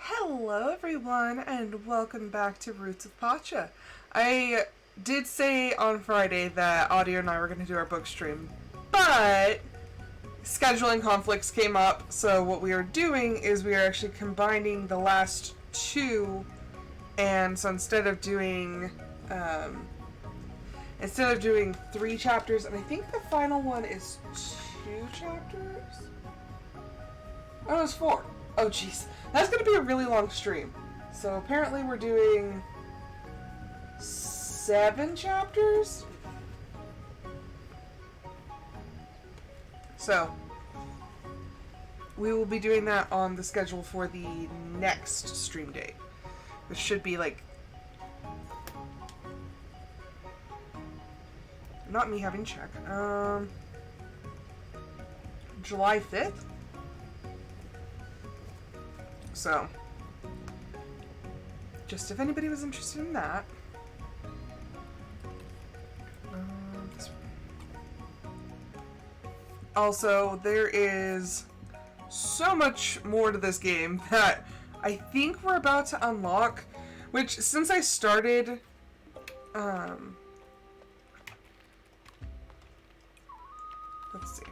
Hello everyone and welcome back to Roots of Pacha. I did say on Friday that Audio and I were going to do our book stream, but scheduling conflicts came up, so what we are doing is we are actually combining the last two, and so instead of doing 3 chapters, and I think the final one is 2 chapters? Oh, it's 4. Oh, jeez. That's going to be a really long stream. So apparently we're doing 7 chapters? So we will be doing that on the schedule for the next stream date, which should be like... Not me having check. July 5th? So, just if anybody was interested in that. Also, there is so much more to this game that I think we're about to unlock, which since I started, let's see.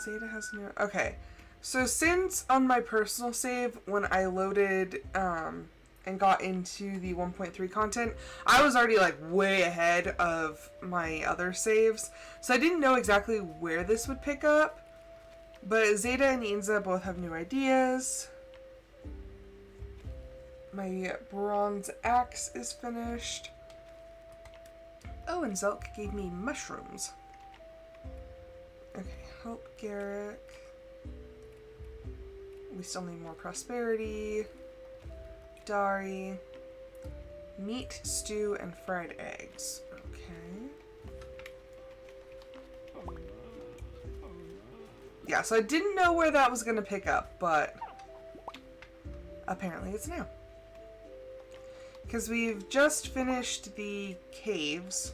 Zeta has no... Okay. So since on my personal save, when I loaded and got into the 1.3 content, I was already like way ahead of my other saves. So I didn't know exactly where this would pick up. But Zeta and Inza both have new ideas. My bronze axe is finished. Oh, and Zelk gave me mushrooms. Okay, help Garrick. We still need more prosperity. Dari. Meat, stew, and fried eggs. Okay. Yeah, so I didn't know where that was going to pick up, but apparently it's now. Because we've just finished the caves.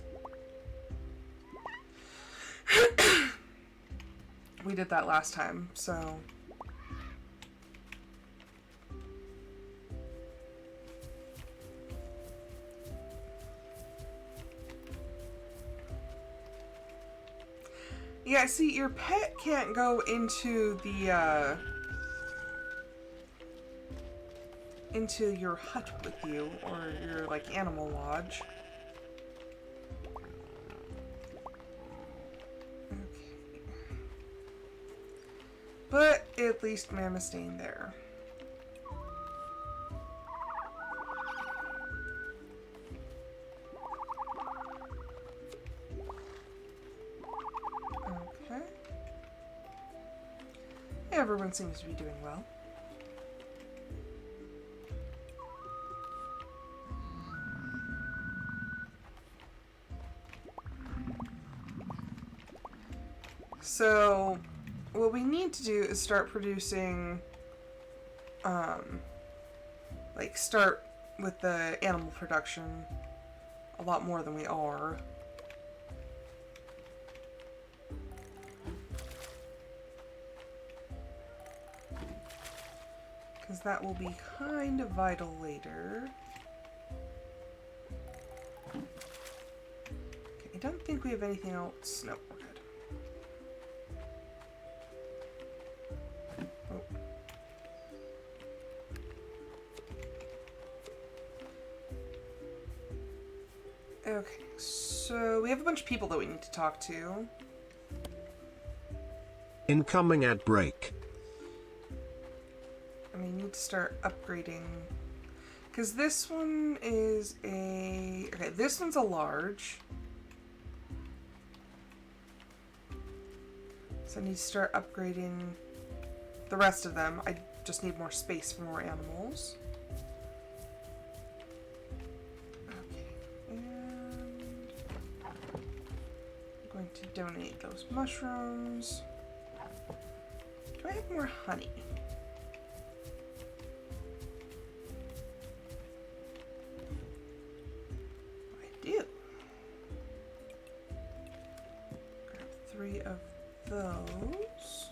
We did that last time, so... Yeah, see, your pet can't go into the, into your hut with you, or your, like, animal lodge. Okay. But at least Mama's staying there. Everyone seems to be doing well. So, what we need to do is start producing like start with the animal production a lot more than we are. Because that will be kind of vital later. Okay, I don't think we have anything else. No, we're good. Oh. Okay, so we have a bunch of people that we need to talk to. Incoming ad break. And we need to start upgrading. Because this one is a... Okay, this one's a large. So I need to start upgrading the rest of them. I just need more space for more animals. Okay, and I'm going to donate those mushrooms. Do I have more honey? I do. Grab 3 of those.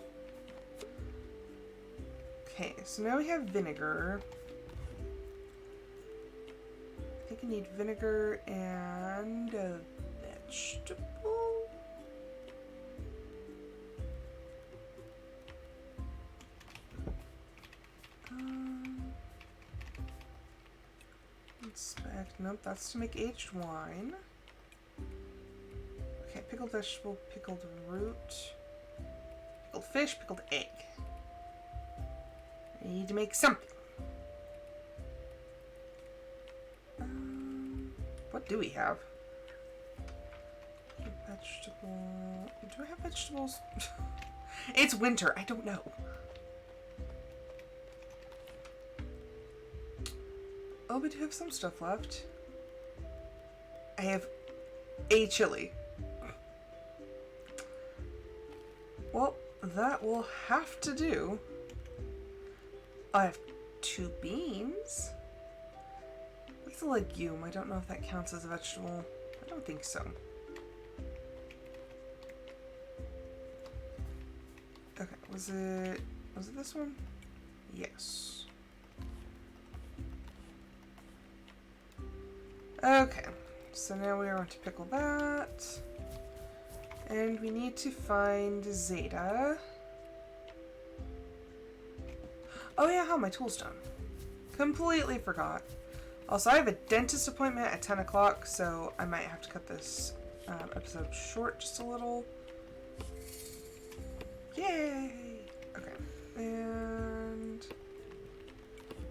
Okay, so now we have vinegar. I think I need vinegar and a vegetable. Inspect. Nope, that's to make aged wine. Okay, pickled vegetable, pickled root, pickled fish, pickled egg. I need to make something. What do we have? Vegetable. Do I have vegetables? It's winter. I don't know. Oh, we do have some stuff left. I have a chili. Well, that will have to do. I have 2 beans. It's a legume. I don't know if that counts as a vegetable. I don't think so. Okay, was it this one? Yes. Okay, so now we are going to pickle that. And we need to find Zeta. Oh yeah, how are my tools done? Completely forgot. Also, I have a dentist appointment at 10 o'clock, so I might have to cut this episode short just a little. Yay! Okay, and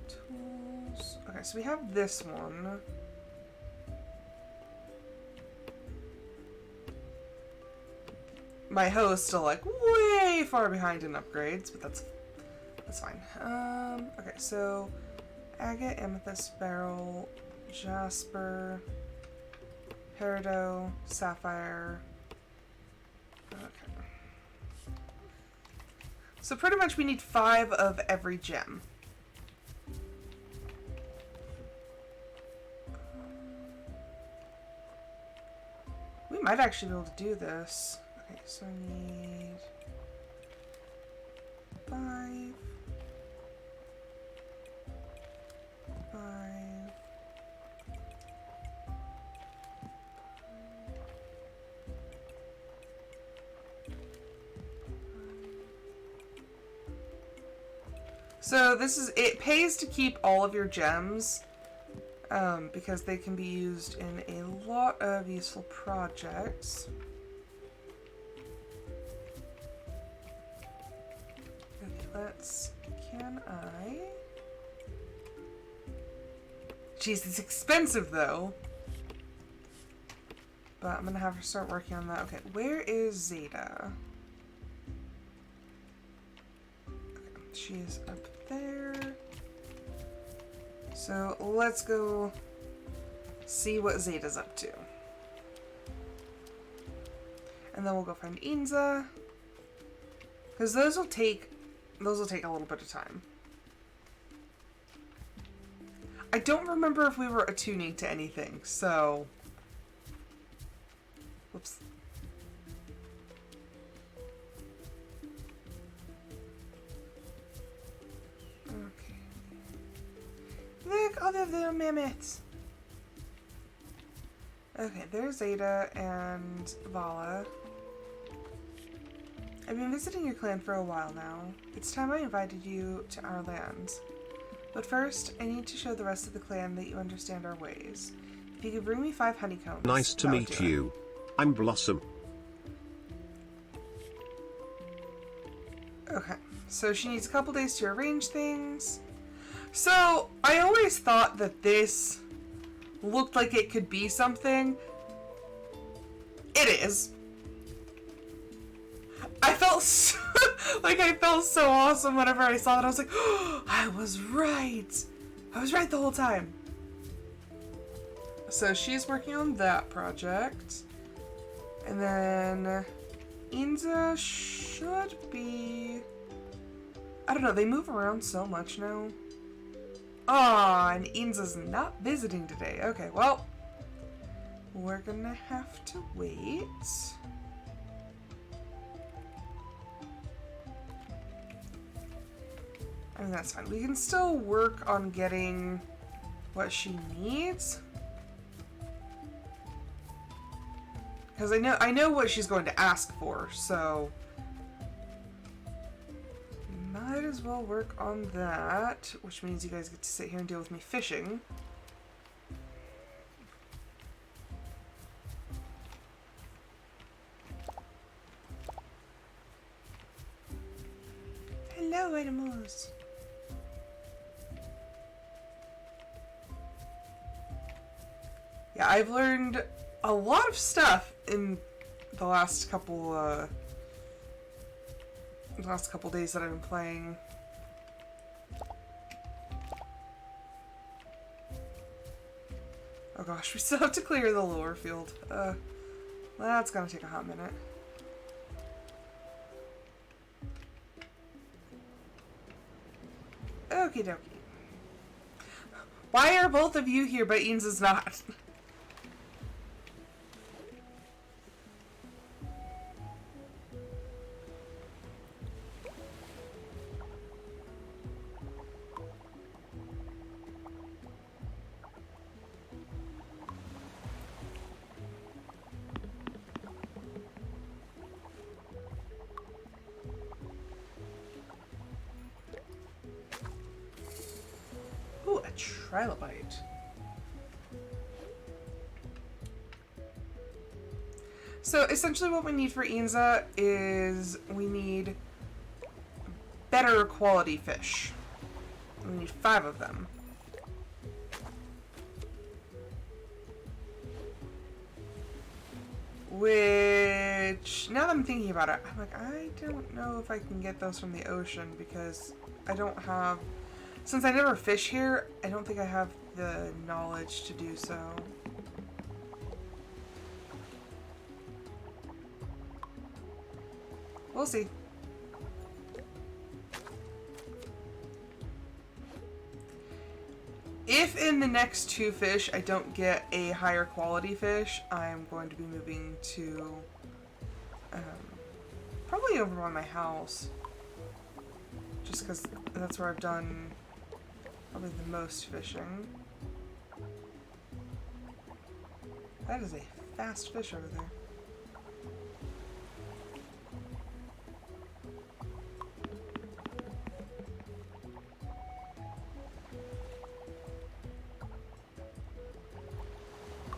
tools. Okay, so we have this one. My hoe is still like way far behind in upgrades, but that's fine. Okay, so agate, amethyst, beryl, jasper, peridot, sapphire. Okay. So pretty much we need 5 of every gem. We might actually be able to do this. Okay, so I need 5. 5. So this is, it pays to keep all of your gems because they can be used in a lot of useful projects. Can I? Jeez, it's expensive though. But I'm gonna have to start working on that. Okay, where is Zeta? Okay, she is up there. So let's go see what Zeta's up to. And then we'll go find Inza. Because those will take a little bit of time. I don't remember if we were attuning to anything, so... Whoops. Okay. Look, all the little mammoths! Okay, there's Zeta and Vala. I've been visiting your clan for a while now. It's time I invited you to our lands. But first, I need to show the rest of the clan that you understand our ways. If you could bring me 5 honeycombs. Nice to meet you. I'm Blossom. Okay, so she needs a couple days to arrange things. So, I always thought that this looked like it could be something. It is. I felt so, I felt so awesome whenever I saw it. I was like, oh, I was right. I was right the whole time. So she's working on that project. And then Inza should be... I don't know, they move around so much now. Ah, and Inza's not visiting today. Okay, well, we're gonna have to wait. I mean, that's fine. We can still work on getting what she needs. Because I know what she's going to ask for, so might as well work on that, which means you guys get to sit here and deal with me fishing. Hello, animals. Yeah, I've learned a lot of stuff in the last couple days that I've been playing. Oh gosh, we still have to clear the lower field. That's gonna take a hot minute. Okie dokie. Why are both of you here but Eanes is not? Ooh, a trilobite. So essentially what we need for Inza is we need better quality fish. We need 5 of them. Which, now that I'm thinking about it, I'm like, I don't know if I can get those from the ocean because I don't have... Since I never fish here, I don't think I have the knowledge to do so. We'll see. If in the next 2 fish I don't get a higher quality fish, I'm going to be moving to probably over by my house. Just because that's where I've done probably the most fishing. That is a fast fish over there.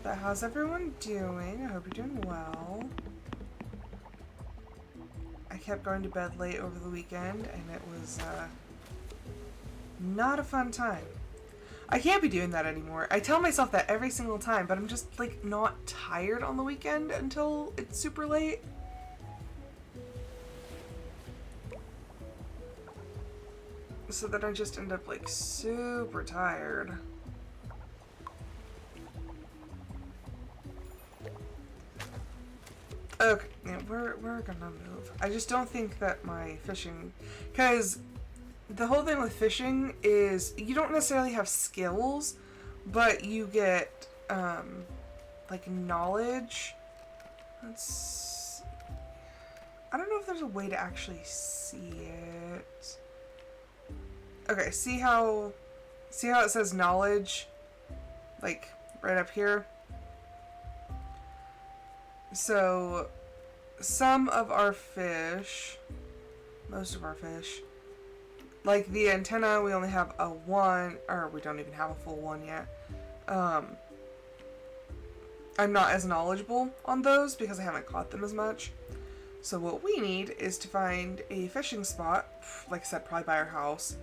But how's everyone doing? I hope you're doing well. I kept going to bed late over the weekend and it was not a fun time. I can't be doing that anymore. I tell myself that every single time, but I'm just like not tired on the weekend until it's super late. So then I just end up like super tired. Okay, yeah, we're gonna move. I just don't think that my fishing, because the whole thing with fishing is you don't necessarily have skills, but you get like knowledge. Let's. I don't know if there's a way to actually see it. Okay, see how it says knowledge, like right up here. So some of our fish, most of our fish, like the antenna, we only have a 1, or we don't even have a full 1 yet. I'm not as knowledgeable on those because I haven't caught them as much. So what we need is to find a fishing spot, like I said, probably by our house,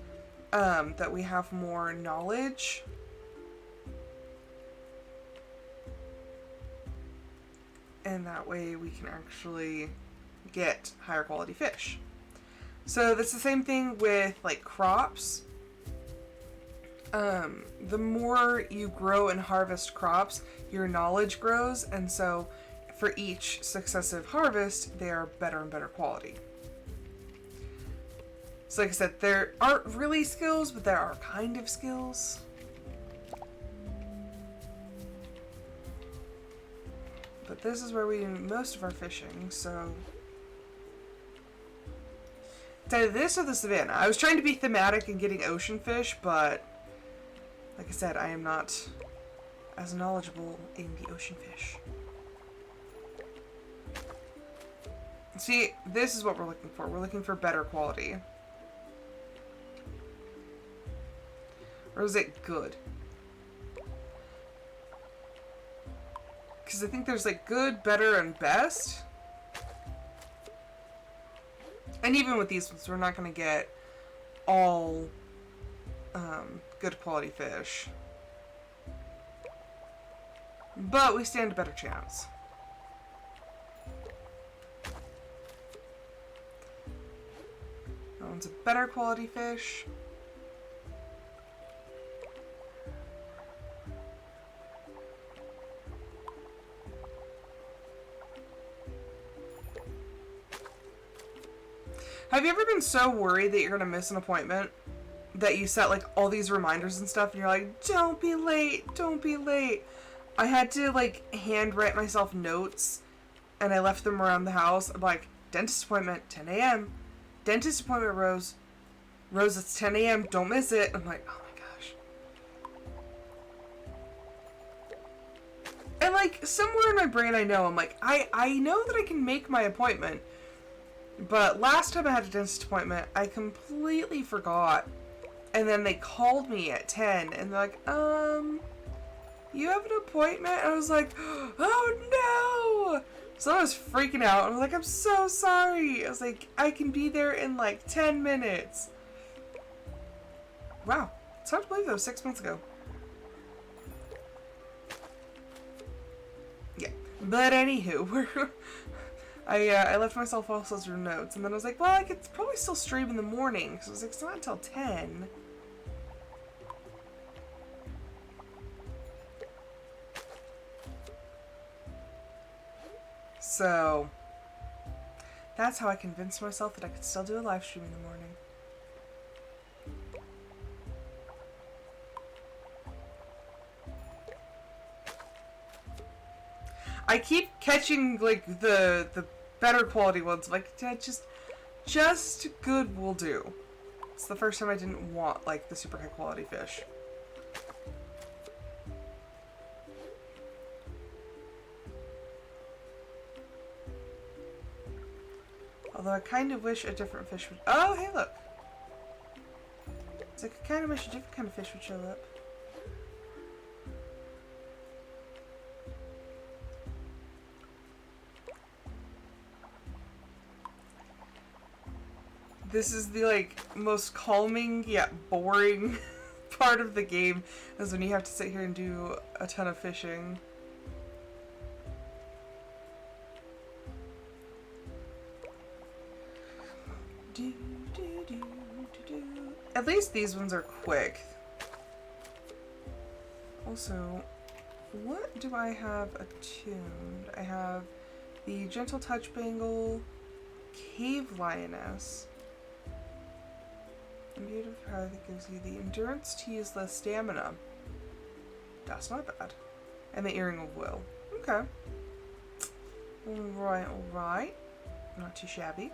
that we have more knowledge. And that way we can actually get higher quality fish. So that's the same thing with like crops. The more you grow and harvest crops, your knowledge grows, and so for each successive harvest, they are better and better quality. So like I said, there aren't really skills, but there are kind of skills. But this is where we do most of our fishing, so... It's either this or the savannah. I was trying to be thematic and getting ocean fish, but... Like I said, I am not as knowledgeable in the ocean fish. See, this is what we're looking for. We're looking for better quality. Or is it good? Because I think there's like good, better, and best. And even with these ones, we're not going to get all good quality fish. But we stand a better chance. That one's a better quality fish. Have you ever been so worried that you're going to miss an appointment that you set like all these reminders and stuff and you're like, don't be late, don't be late. I had to like handwrite myself notes and I left them around the house. I'm like, dentist appointment, 10 a.m. Dentist appointment, Rose. Rose, it's 10 a.m. Don't miss it. I'm like, oh my gosh. And like somewhere in my brain I know, I'm like, I know that I can make my appointment. But last time I had a dentist appointment, I completely forgot. And then they called me at 10 and they're like, you have an appointment? And I was like, oh no! So I was freaking out. I was like, I'm so sorry. I was like, I can be there in like 10 minutes. Wow. It's hard to believe that was 6 months ago. Yeah. But anywho, I left myself all sorts of notes, and then I was like, well, I could probably still stream in the morning, so I was like, it's not until 10. So, that's how I convinced myself that I could still do a live stream in the morning. I keep catching, like, the better quality ones. Like, just good will do. It's the first time I didn't want, like, the super high quality fish. Although I kind of wish a different fish would... Oh, hey, look! It's like I kind of wish a different kind of fish would show up. This is the, like, most calming yet boring part of the game, is when you have to sit here and do a ton of fishing. At least these ones are quick. Also, what do I have attuned? I have the Gentle Touch Bangle, Cave Lioness, Imbued with power that gives you the endurance to use less stamina. That's not bad. And the Earring of Will. Okay. Alright, alright. Not too shabby.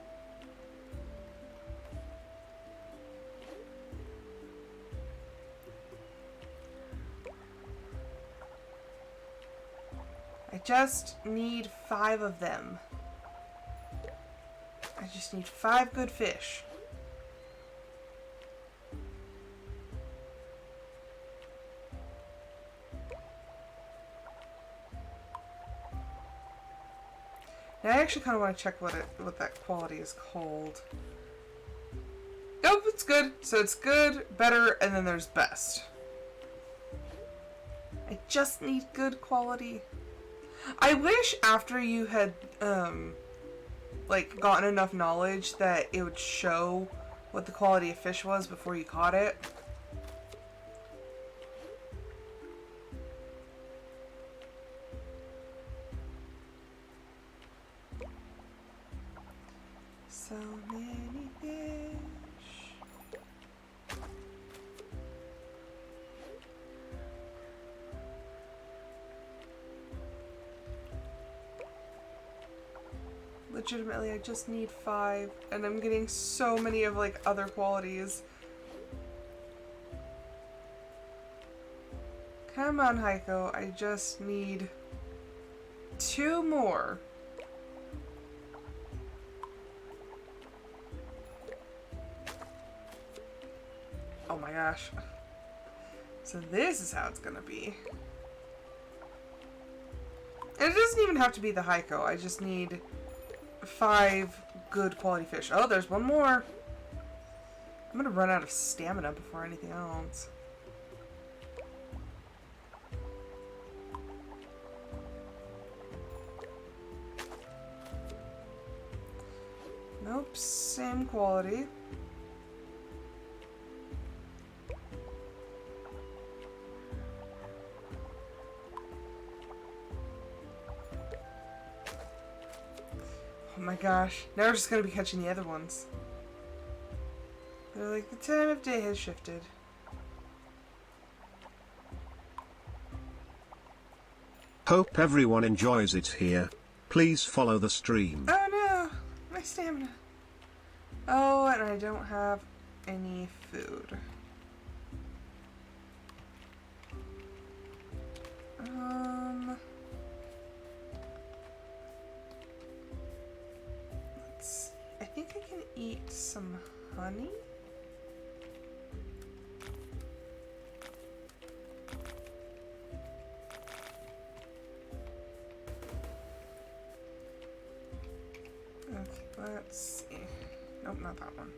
I just need 5 of them. I just need 5 good fish. Now I actually kind of want to check what that quality is called. Nope, it's good. So it's good, better, and then there's best. I just need good quality. I wish after you had like gotten enough knowledge that it would show what the quality of fish was before you caught it. So many fish. Legitimately, I just need 5, and I'm getting so many of like other qualities. Come on, Heiko, I just need 2 more. Oh my gosh. So this is how it's gonna be. And it doesn't even have to be the Heiko, I just need 5 good quality fish. Oh, there's one more. I'm gonna run out of stamina before anything else. Nope, same quality. Oh my gosh, now we're just gonna be catching the other ones. They're like, the time of day has shifted. Hope everyone enjoys it here. Please follow the stream. Oh no, my stamina. Oh, and I don't have any food. Let's see. I think I can eat some honey. Okay, let's see. Nope, not that one.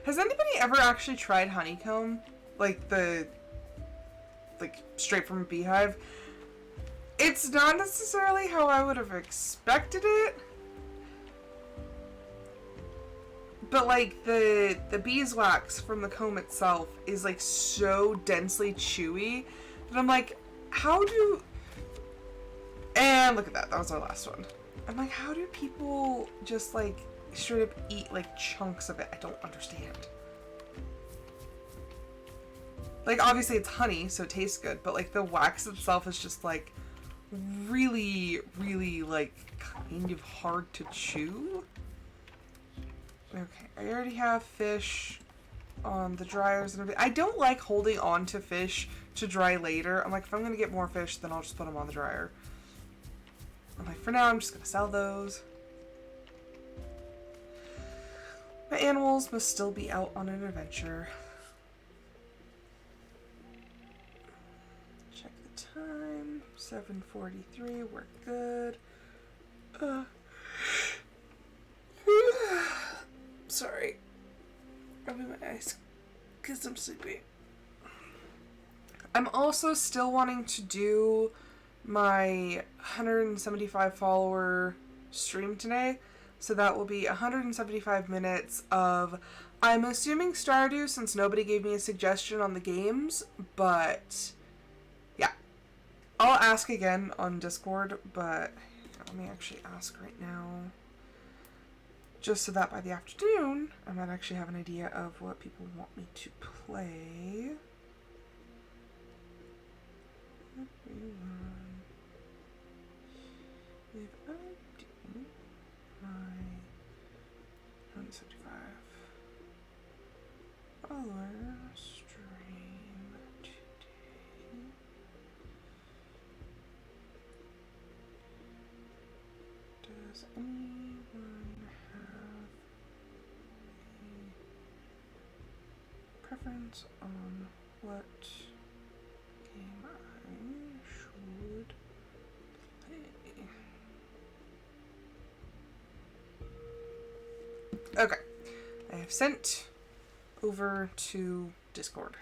Has anybody ever actually tried honeycomb? Like straight from a beehive? It's not necessarily how I would have expected it. But like the beeswax from the comb itself is like so densely chewy that I'm like, how do... And look at that, that was our last one. I'm like, how do people just like straight up eat like chunks of it? I don't understand. Like obviously it's honey, so it tastes good, but like the wax itself is just like really, really like kind of hard to chew. Okay, I already have fish on the dryers and everything. I don't like holding on to fish to dry later. I'm like, if I'm gonna get more fish, then I'll just put them on the dryer. I'm like, for now, I'm just gonna sell those. My animals must still be out on an adventure. Check the time. 7:43. We're good. Sorry. Rubbing my eyes because I'm sleepy. I'm also still wanting to do my 175 follower stream today. So that will be 175 minutes of I'm assuming Stardew since nobody gave me a suggestion on the games, but yeah. I'll ask again on Discord, but let me actually ask right now. Just so that by the afternoon, I might actually have an idea of what people want me to play. If I do my 175 follower stream today, does anyone have a preference on what game I should play? Okay, I have sent over to Discord.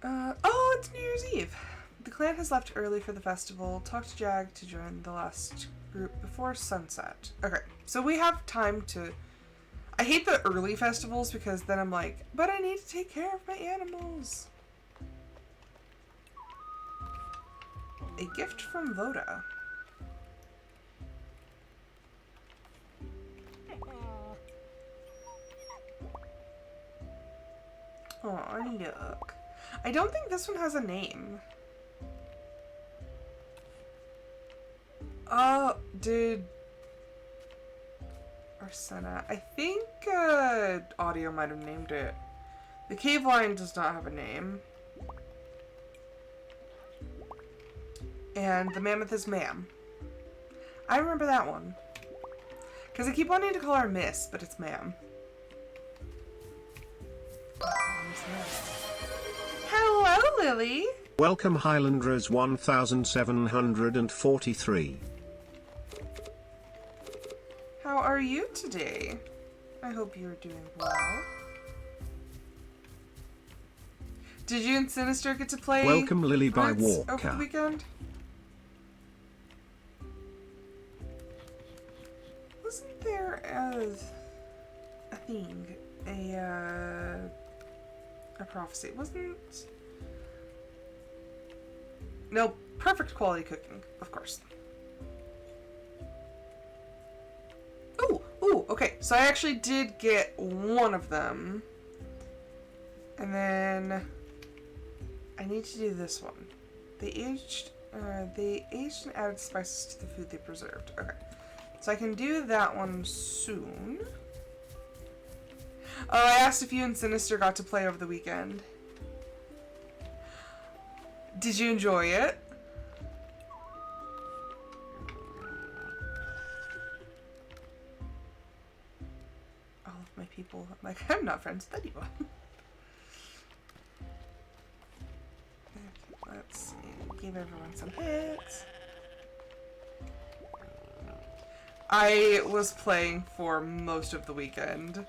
Oh, it's New Year's Eve. The clan has left early for the festival. Talk to Jag to join the last group before sunset. Okay, so we have time to... I hate the early festivals because then I'm like, but I need to take care of my animals. A gift from Voda. Oh, look. I don't think this one has a name. Did Arsena? I think Audio might have named it. The cave lion does not have a name. And the mammoth is Ma'am. I remember that one. Because I keep wanting to call her Miss, but it's Ma'am. Hello, Lily. Welcome Highlanders 1743. How are you today? I hope you're doing well. Did you and Sinister get to play Welcome Lily by Blitz Walker. over the weekend? Wasn't there a thing, a prophecy? Wasn't... No, perfect quality cooking, of course. Ooh, okay. So I actually did get one of them. And then I need to do this one. They aged and added spices to the food they preserved. Okay. So I can do that one soon. Oh, I asked if you and Sinister got to play over the weekend. Did you enjoy it? All of my people, I'm like, I'm not friends with anyone. Okay, let's see. Give everyone some hits. I was playing for most of the weekend.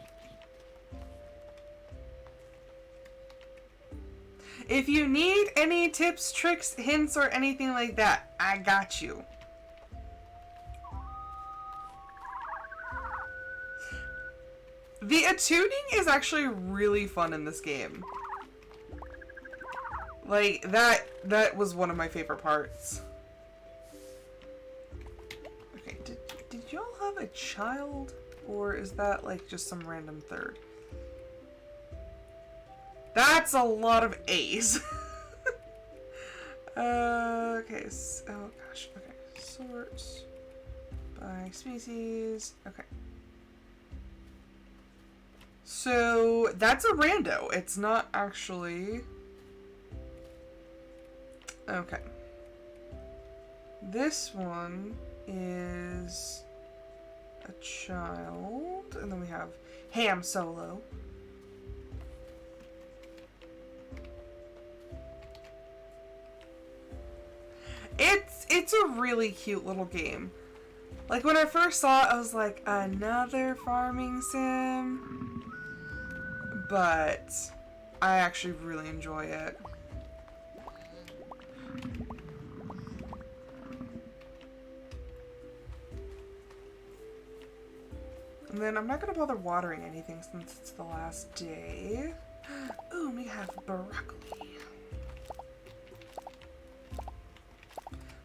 If you need any tips, tricks, hints, or anything like that, I got you. The attuning is actually really fun in this game. Like, that was one of my favorite parts. Okay, did y'all have a child? Or is that, like, just some random third? That's a lot of A's. Okay, oh gosh, okay. Sort by species, okay. So, that's a rando. It's not actually... Okay. This one is a child, and then we have Ham Solo. It's a really cute little game. Like, when I first saw it, I was like, another farming sim? But I actually really enjoy it. And then I'm not gonna bother watering anything since it's the last day. Ooh, we have broccoli.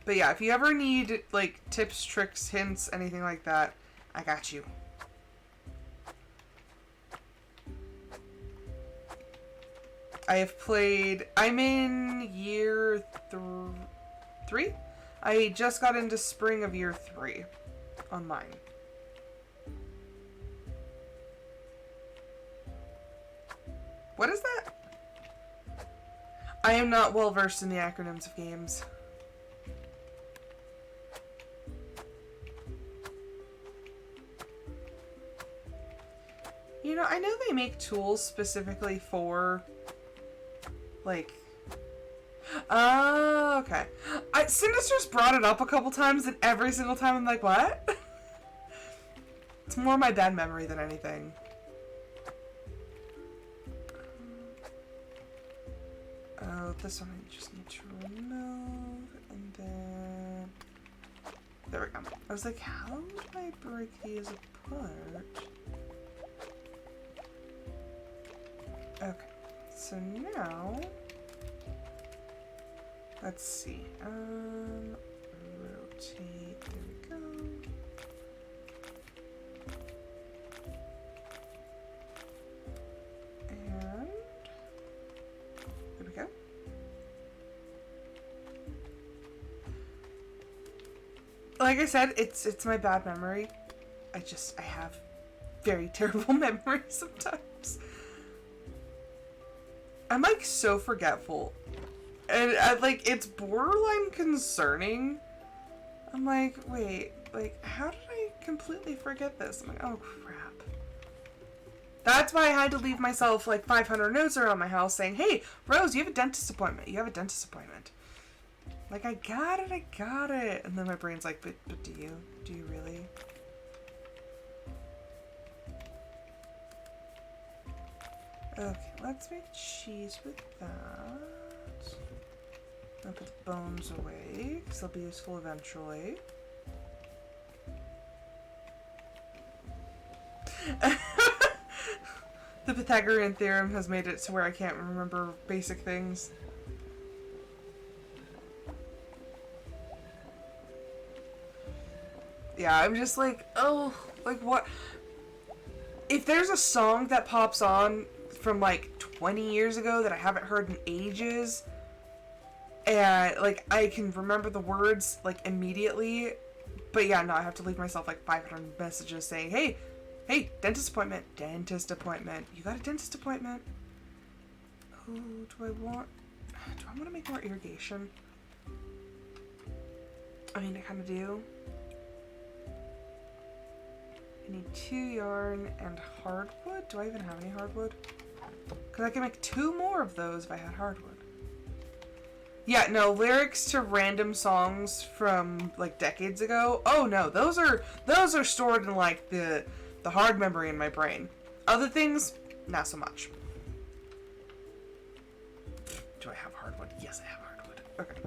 But yeah, if you ever need, like, tips, tricks, hints, anything like that, I got you. I have played... I'm in year 3? I just got into spring of year 3 on mine. What is that? I am not well versed in the acronyms of games. You know, I know they make tools specifically for, like... Oh, okay. Sinister's brought it up a couple times, and every single time I'm like, what? It's more my bad memory than anything. Oh, this one I just need to remove, and then... There we go. I was like, how would I break these apart? Okay, so now, let's see, rotate, there we go. And, there we go. Like I said, it's my bad memory. I have very terrible memory sometimes. I'm like so forgetful, and like it's borderline concerning. I'm like, wait, like how did I completely forget this? I'm like, oh crap. That's why I had to leave myself like 500 notes around my house saying, hey, Rose, you have a dentist appointment. You have a dentist appointment. Like, I got it. And then my brain's like, but do you? Do you really? Okay, let's make cheese with that. I'll put the bones away, because they'll be useful eventually. The Pythagorean theorem has made it to where I can't remember basic things. Yeah, I'm just like, oh, like what? If there's a song that pops on from like 20 years ago that I haven't heard in ages, and like I can remember the words like immediately, but yeah, no, I have to leave myself like 500 messages saying, hey, dentist appointment, you got a dentist appointment. Oh, do I want to make more irrigation? I mean, I kind of do. I need 2 yarn and hardwood. Do I even have any hardwood? Because I can make 2 more of those if I had hardwood. Yeah, no, lyrics to random songs from like decades ago. Oh no, those are stored in like the hard memory in my brain. Other things, not so much. Do I have hardwood? Yes, I have hardwood. Okay.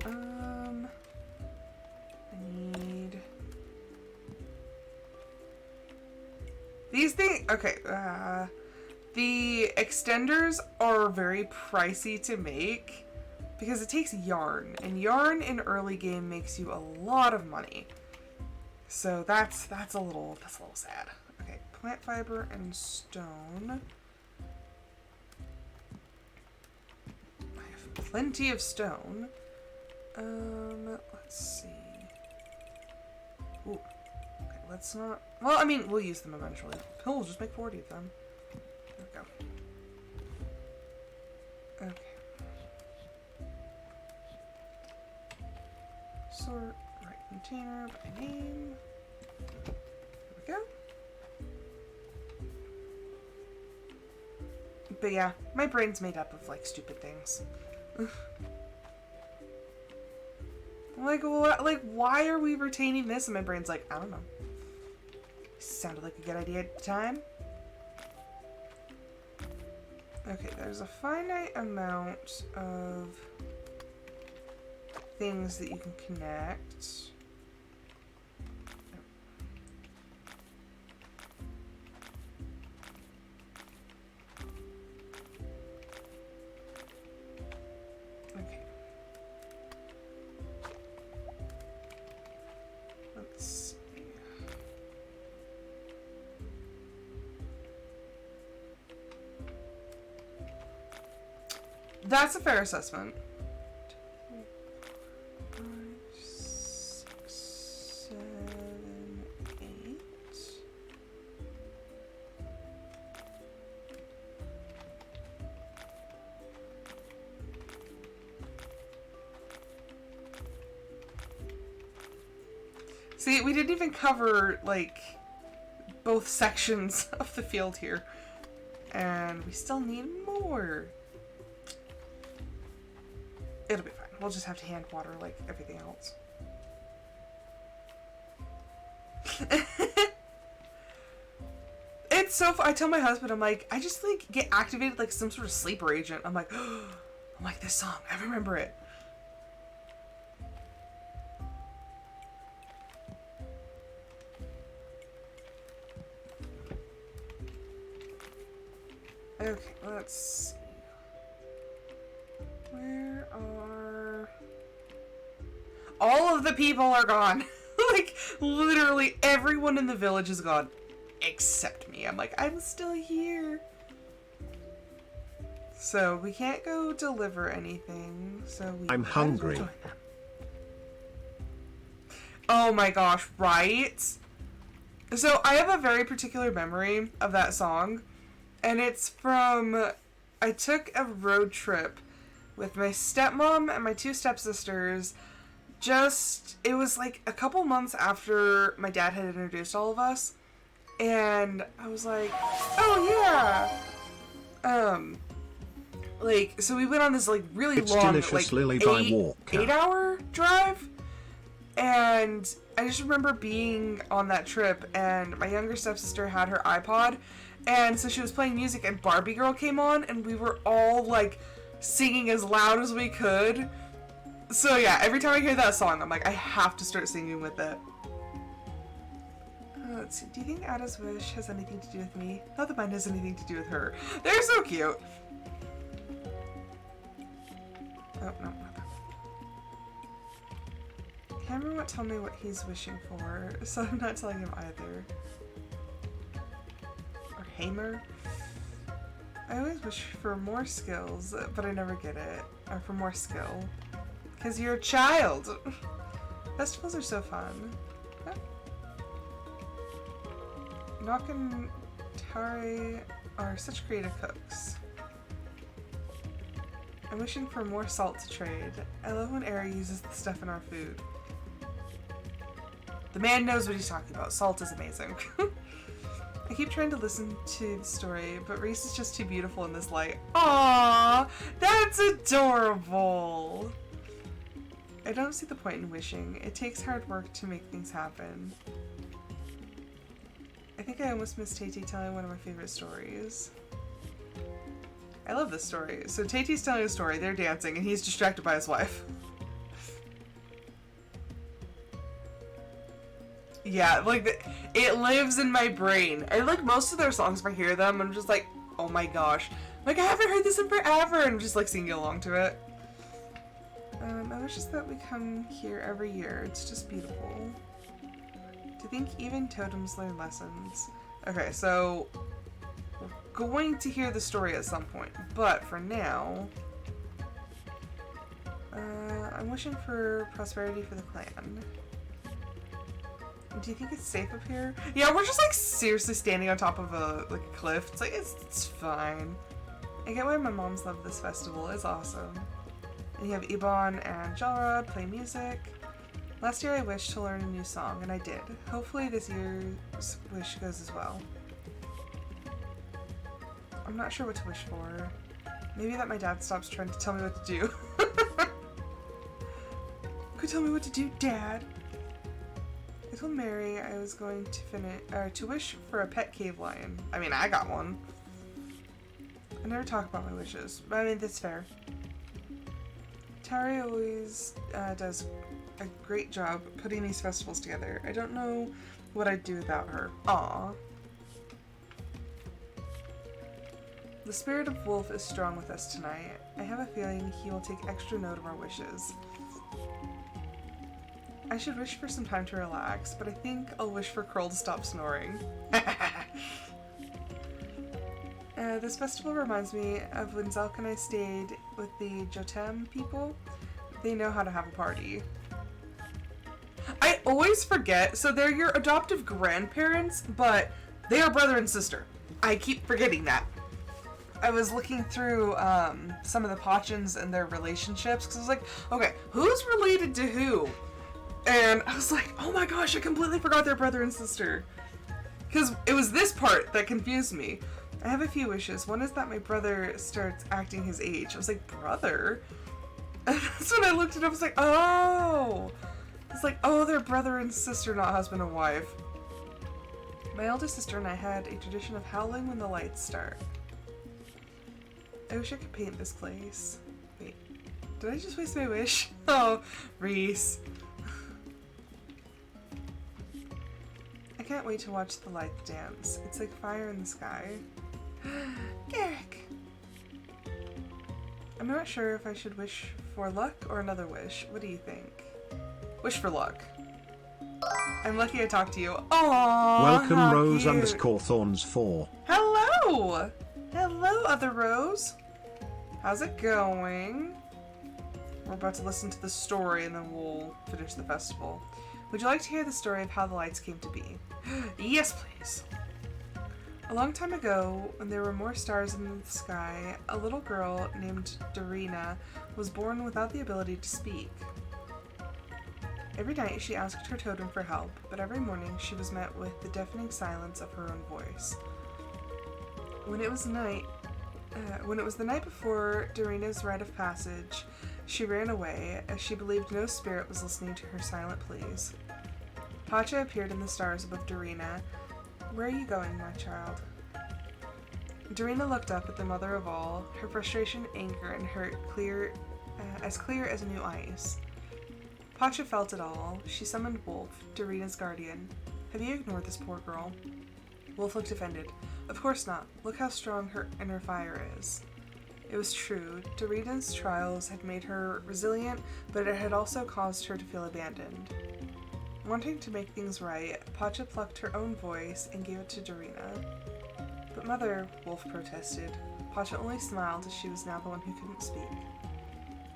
I need these things. Okay. The extenders are very pricey to make because it takes yarn, and yarn in early game makes you a lot of money. So that's a little sad. Okay, plant fiber and stone. I have plenty of stone. Let's see. Ooh. Okay, let's not. Well, I mean, we'll use them eventually. We'll just make 40 of them. There we go. Okay. Sort right container by name. There we go. But yeah, my brain's made up of like stupid things. Like what? Like why are we retaining this? And my brain's like, I don't know. Sounded like a good idea at the time. Okay, there's a finite amount of things that you can connect. That's a fair assessment. 5, 6, 7, 8. See, we didn't even cover, like, both sections of the field here. And we still need more. It'll be fine. We'll just have to hand water like everything else. It's so I tell my husband, I'm like, I just like get activated like some sort of sleeper agent. I'm like, this song. I remember it. Okay, let's see. Where are... All of the people are gone. Like, literally everyone in the village is gone. Except me. I'm like, I'm still here. So, we can't go deliver anything. So we I'm hungry. join them. Oh my gosh, right? So, I have a very particular memory of that song. And it's from... I took a road trip with my stepmom and my 2 stepsisters. It was like a couple months after my dad had introduced all of us. And I was like, oh yeah. So we went on this like really long, like Lily by Walker. 8-hour drive. And I just remember being on that trip and my younger stepsister had her iPod. And so she was playing music and Barbie Girl came on and we were all like singing as loud as we could. So yeah, every time I hear that song, I'm like, I have to start singing with it. Let's see. Do you think Ada's wish has anything to do with me? Not that mine has anything to do with her. They're so cute. Oh, no, not that. Hammer won't tell me what he's wishing for, so I'm not telling him either. Or Hamer. I always wish for more skills, but I never get it. Or for more skill. Because you're a child! Festivals are so fun. Oh. Nock and Tari are such creative cooks. I'm wishing for more salt to trade. I love when Era uses the stuff in our food. The man knows what he's talking about. Salt is amazing. I keep trying to listen to the story, but Reese is just too beautiful in this light. Aww! That's adorable! I don't see the point in wishing. It takes hard work to make things happen. I think I almost missed Tay-Tay telling one of my favorite stories. I love this story. So Tay-Tay's telling a story, they're dancing, and he's distracted by his wife. Yeah, like, it lives in my brain. I like most of their songs, if I hear them, I'm just like, oh my gosh. Like, I haven't heard this in forever, and I'm just like singing along to it. I wish just that we come here every year. It's just beautiful. To think even totems learn lessons. Okay, so we're going to hear the story at some point, but for now, I'm wishing for prosperity for the clan. Do you think it's safe up here? Yeah, we're just like seriously standing on top of a cliff. It's like it's fine. I get why my moms love this festival. It's awesome. And you have Ebon and Jalrod play music. Last year I wished to learn a new song, and I did. Hopefully this year's wish goes as well. I'm not sure what to wish for. Maybe that my dad stops trying to tell me what to do. Could tell me what to do, Dad. I told Mary I was going to wish for a pet cave lion. I mean, I got one. I never talk about my wishes, but I mean, that's fair. Tari always does a great job putting these festivals together. I don't know what I'd do without her. Aww. The spirit of Wolf is strong with us tonight. I have a feeling he will take extra note of our wishes. I should wish for some time to relax, but I think I'll wish for Curl to stop snoring. This festival reminds me of when Zelk and I stayed with the Jotem people. They know how to have a party. I always forget, so they're your adoptive grandparents, but they are brother and sister. I keep forgetting that. I was looking through some of the Pachans and their relationships, because I was like, okay, who's related to who? And I was like, oh my gosh, I completely forgot they're brother and sister. Because it was this part that confused me. I have a few wishes. One is that my brother starts acting his age. I was like, brother? And that's when I looked at it, I was like, oh! It's like, oh, they're brother and sister, not husband and wife. My eldest sister and I had a tradition of howling when the lights start. I wish I could paint this place. Wait, did I just waste my wish? Oh, Reese. I can't wait to watch the lights dance. It's like fire in the sky. Garrick! I'm not sure if I should wish for luck or another wish. What do you think? Wish for luck. I'm lucky I talked to you. Aww, Welcome how Rose cute. underscore Thorns 4. Hello! Hello, other Rose. How's it going? We're about to listen to the story and then we'll finish the festival. Would you like to hear the story of how the lights came to be? Yes, please. A long time ago, when there were more stars in the sky, a little girl named Dorina was born without the ability to speak. Every night she asked her totem for help, but every morning she was met with the deafening silence of her own voice. When it was the night before Dorina's rite of passage, she ran away, as she believed no spirit was listening to her silent pleas. Pacha appeared in the stars above Dorina. Where are you going, my child? Dorina looked up at the mother of all, her frustration, anger, and hurt clear as new ice. Pacha felt it all. She summoned Wolf, Dorina's guardian. Have you ignored this poor girl? Wolf looked offended. Of course not. Look how strong her inner fire is. It was true. Dorina's trials had made her resilient, but it had also caused her to feel abandoned. Wanting to make things right, Pacha plucked her own voice and gave it to Dorina. But Mother, Wolf protested. Pacha only smiled as she was now the one who couldn't speak.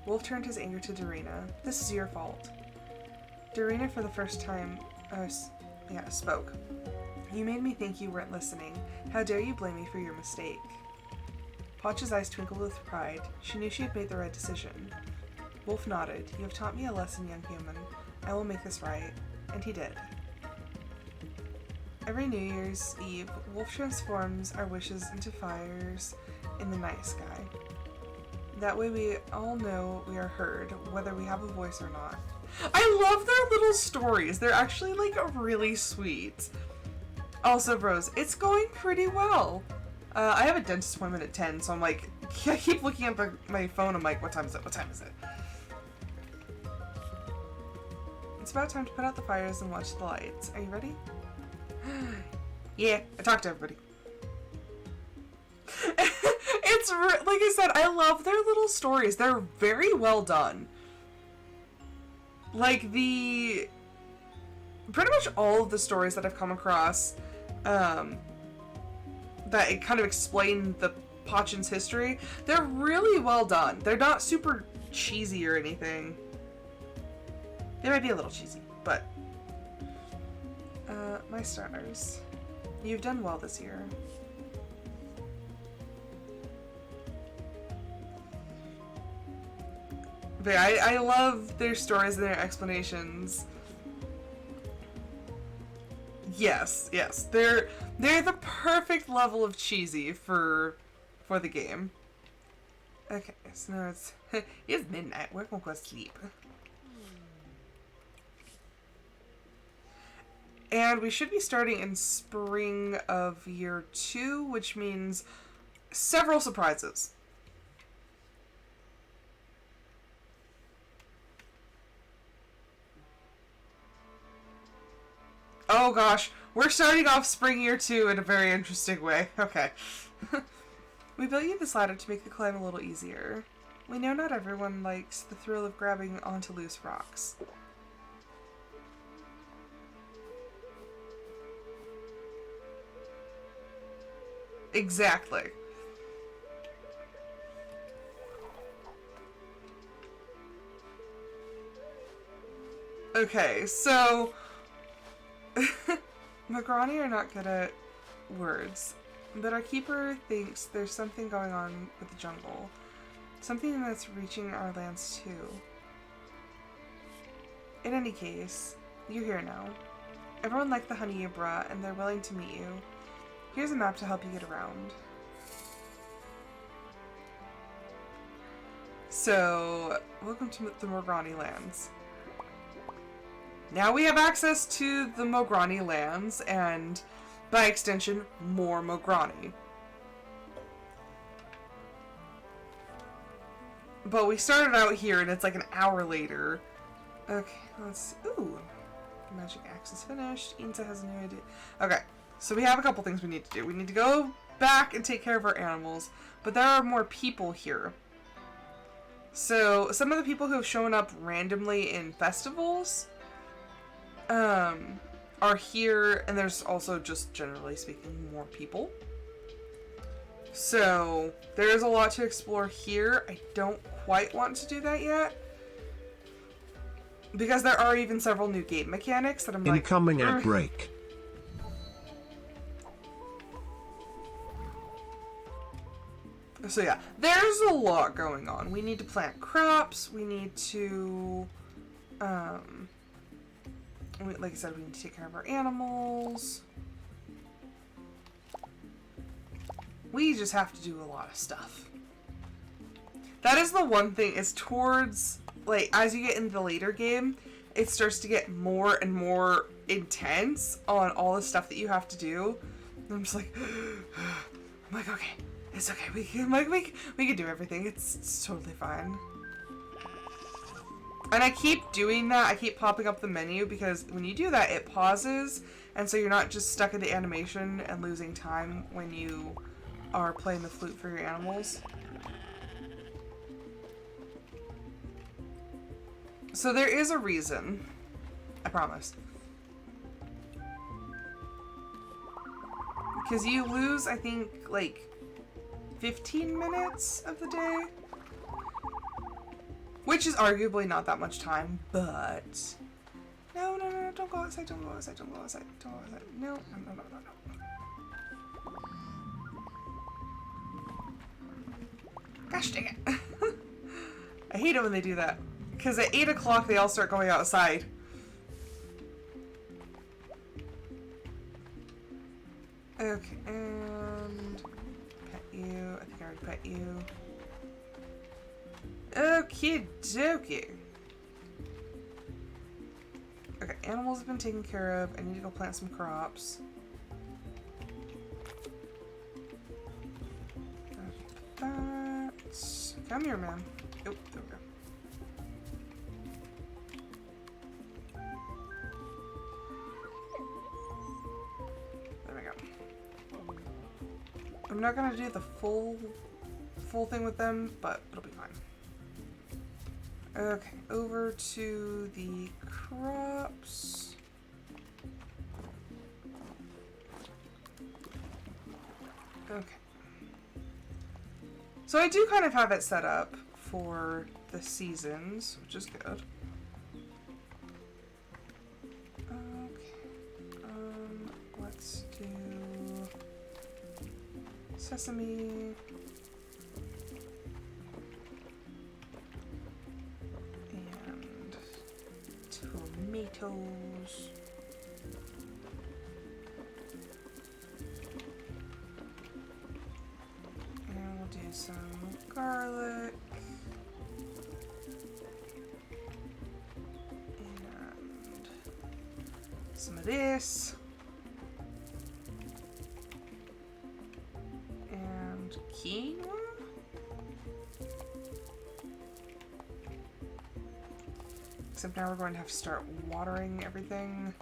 Wolf turned his anger to Dorina. This is your fault. Dorina, for the first time, spoke. You made me think you weren't listening. How dare you blame me for your mistake? Pacha's eyes twinkled with pride. She knew she had made the right decision. Wolf nodded. You have taught me a lesson, young human. I will make this right. And he did. Every New Year's Eve, Wolf transforms our wishes into fires in the night sky. That way we all know we are heard, whether we have a voice or not. I love their little stories. They're actually, like, really sweet. Also, Rose, it's going pretty well. I have a dentist appointment at 10, so I'm like, I keep looking at my phone. I'm like, what time is it? What time is it? It's about time to put out the fires and watch the lights. Are you ready? Yeah, I talked to everybody. It's, like I said, I love their little stories. They're very well done. Like, pretty much all of the stories that I've come across, that it kind of explain the Pachan's history, they're really well done. They're not super cheesy or anything. They might be a little cheesy, but... my stars. You've done well this year. But I love their stories and their explanations. Yes, they're the perfect level of cheesy for the game. Okay, so now it's midnight. We're gonna go sleep. And we should be starting in spring of year 2, which means several surprises. Oh gosh, we're starting off spring year 2 in a very interesting way. Okay. We built you this ladder to make the climb a little easier. We know not everyone likes the thrill of grabbing onto loose rocks. Exactly. Okay, so Magrani are not good at words, but our keeper thinks there's something going on with the jungle. Something that's reaching our lands too. In any case, you're here now. Everyone liked the honey you brought, and they're willing to meet you. Here's a map to help you get around. So, welcome to the Mograni lands. Now we have access to the Mograni lands, and by extension, more Mograni. But we started out here, and it's like an hour later. Okay, let's... Ooh. Magic axe is finished. Inta has a new idea. Okay, so we have a couple things we need to do. We need to go back and take care of our animals, but there are more people here. So, some of the people who have shown up randomly in festivals are here, and there's also, just generally speaking, more people. So, there is a lot to explore here. I don't quite want to do that yet, because there are even several new game mechanics that I'm like... Incoming ad break. So yeah, there's a lot going on. We need to plant crops, we need to, like I said, we need to take care of our animals. We just have to do a lot of stuff. That is the one thing, is towards, like, as you get into the later game, it starts to get more and more intense on all the stuff that you have to do. And I'm just like, I'm like, okay. It's okay, we can do everything. It's totally fine. And I keep doing that. I keep popping up the menu because when you do that, it pauses. And so you're not just stuck in the animation and losing time when you are playing the flute for your animals. So there is a reason. I promise. Because you lose, I think, like... 15 minutes of the day, which is arguably not that much time, but no, don't go outside, don't go outside, don't go outside, don't go outside, no. Gosh dang it. I hate it when they do that, because at 8 o'clock they all start going outside. Okay, and you. I think I already pet you. Okie dokie. Okay, animals have been taken care of. I need to go plant some crops. That's... Come here, man. Oh, there we go. I'm not gonna do the full thing with them, but it'll be fine. Okay, over to the crops. Okay. So I do kind of have it set up for the seasons, which is good. Okay. Let's do sesame. And tomatoes. And we'll do some garlic. And some of this. Quinoa? Except now we're going to have to start watering everything.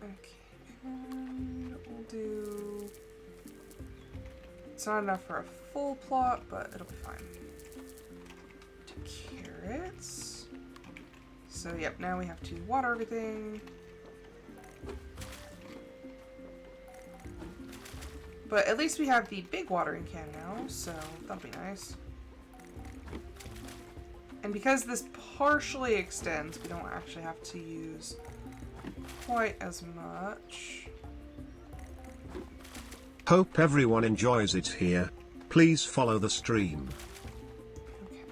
Okay, and we'll do... It's not enough for a full plot, but it'll be fine. Do carrots. So, yep, now we have to water everything. But at least we have the big watering can now, so that'll be nice. And because this partially extends, we don't actually have to use quite as much. Hope everyone enjoys it here. Please follow the stream. Okay.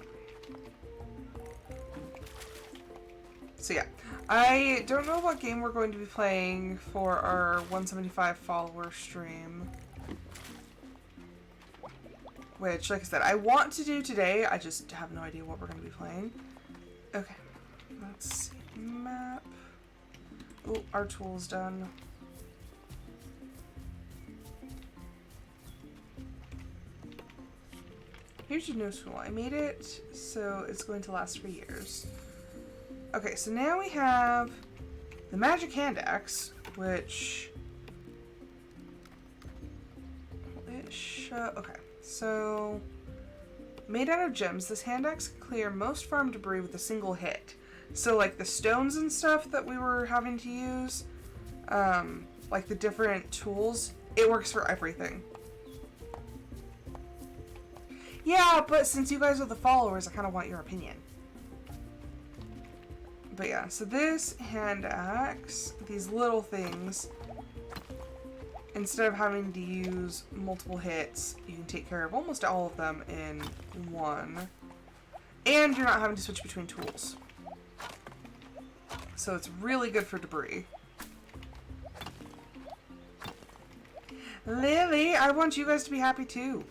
So yeah, I don't know what game we're going to be playing for our 175 follower stream. Which, like I said, I want to do today. I just have no idea what we're going to be playing. Okay, let's see. Map. Oh, our tool's done. Here's your new tool. I made it so it's going to last for years. Okay, so now we have the magic hand axe, which... okay. So, made out of gems, this hand axe can clear most farm debris with a single hit. So, like the stones and stuff that we were having to use, like the different tools, it works for everything. Yeah, but since you guys are the followers, I kind of want your opinion. But yeah, so this hand axe, these little things, instead of having to use multiple hits, you can take care of almost all of them in one. And you're not having to switch between tools. So it's really good for debris. Lily, I want you guys to be happy too.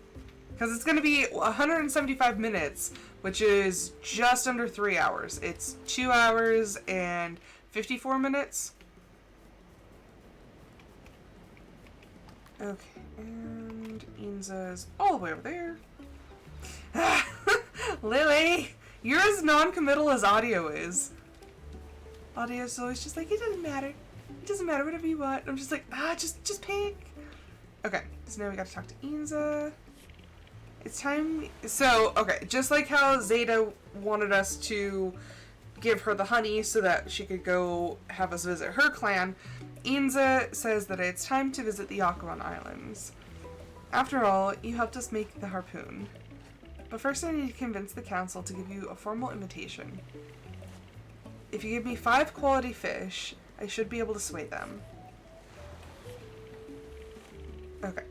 Because it's going to be 175 minutes, which is just under 3 hours. It's 2 hours and 54 minutes. Okay, and Inza's all the way over there. Lily, you're as non-committal as Audio is. Audio's always just like, it doesn't matter. It doesn't matter, whatever you want. I'm just like, just pick. Okay, so now we got to talk to Inza. It's time. So, okay, just like how Zeta wanted us to give her the honey so that she could go have us visit her clan, Inza says that it's time to visit the Yakawan Islands. After all, you helped us make the harpoon. But first I need to convince the council to give you a formal invitation. If you give me 5 quality fish, I should be able to sway them. Okay.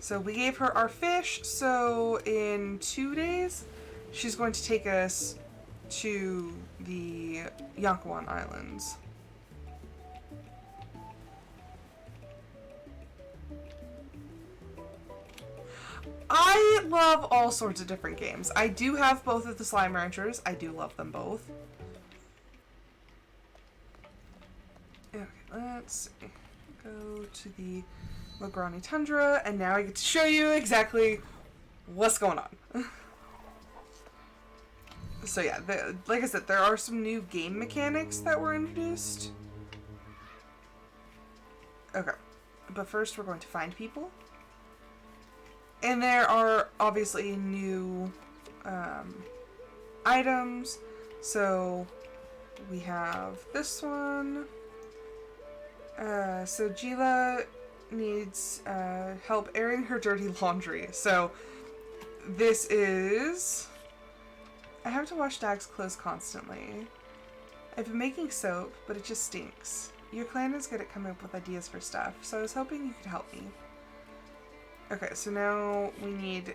So we gave her our fish, so in 2 days, she's going to take us to the Yakawan Islands. I love all sorts of different games. I do have both of the Slime Ranchers. I do love them both. Okay, let's see. Go to the Lograni Tundra, and now I get to show you exactly what's going on. So yeah, like I said, there are some new game mechanics that were introduced. Okay, but first we're going to find people. And there are obviously new items. So we have this one. So Gila needs help airing her dirty laundry. So this is... I have to wash Dag's clothes constantly. I've been making soap, but it just stinks. Your clan is good at coming up with ideas for stuff, so I was hoping you could help me. Okay, so now we need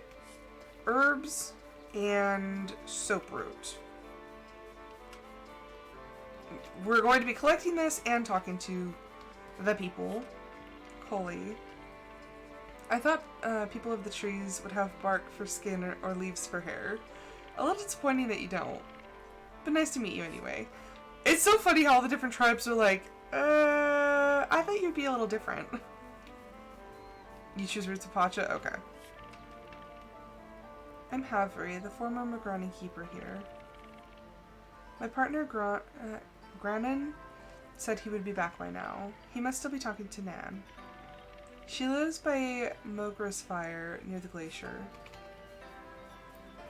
herbs and soap root. We're going to be collecting this and talking to the people. Coley. I thought people of the trees would have bark for skin or leaves for hair. A little disappointing that you don't. But nice to meet you anyway. It's so funny how all the different tribes are like, I thought you'd be a little different. You choose Roots of Pacha? Okay. I'm Havri, the former Magrani keeper here. My partner Granin said he would be back by now. He must still be talking to Nan. She lives by Mogra's fire near the glacier.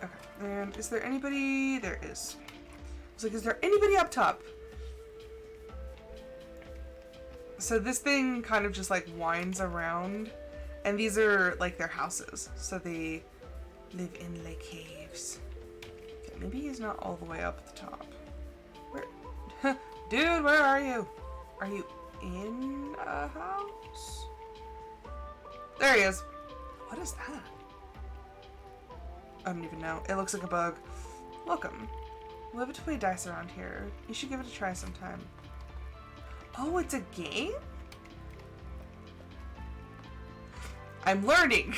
Okay, and is there anybody? There is. I was like, is there anybody up top? So this thing kind of just like winds around And these are like their houses. So they live in the caves. Okay, maybe he's not all the way up at the top. Where? Dude, where are you? Are you in a house? There he is. What is that? I don't even know. It looks like a bug. Welcome. We love to play dice around here. You should give it a try sometime. Oh, it's a game? I'm learning!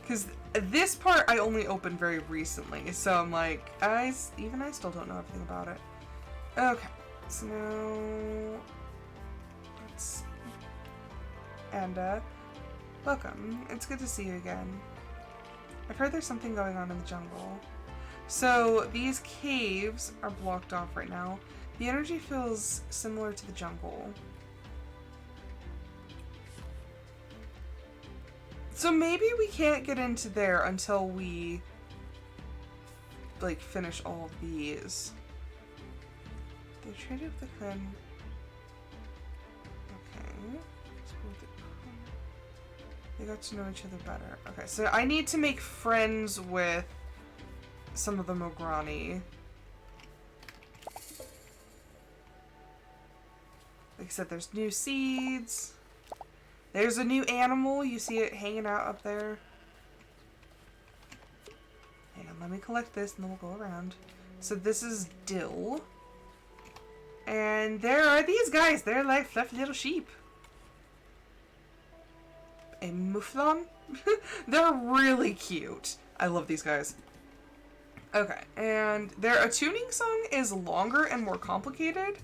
Because this part I only opened very recently, so I'm like, even I still don't know everything about it. Okay, so now, let's see. And, welcome. It's good to see you again. I've heard there's something going on in the jungle. So, these caves are blocked off right now. The energy feels similar to the jungle. So maybe we can't get into there until we, like, finish all of these. They traded with the clan. Okay. They got to know each other better. Okay, so I need to make friends with some of the Mograni. Like I said, there's new seeds. There's a new animal. You see it hanging out up there. Hang on, let me collect this and then we'll go around. So this is dill. And there are these guys. They're like fluffy little sheep. A mouflon? They're really cute. I love these guys. Okay, and their attuning song is longer and more complicated.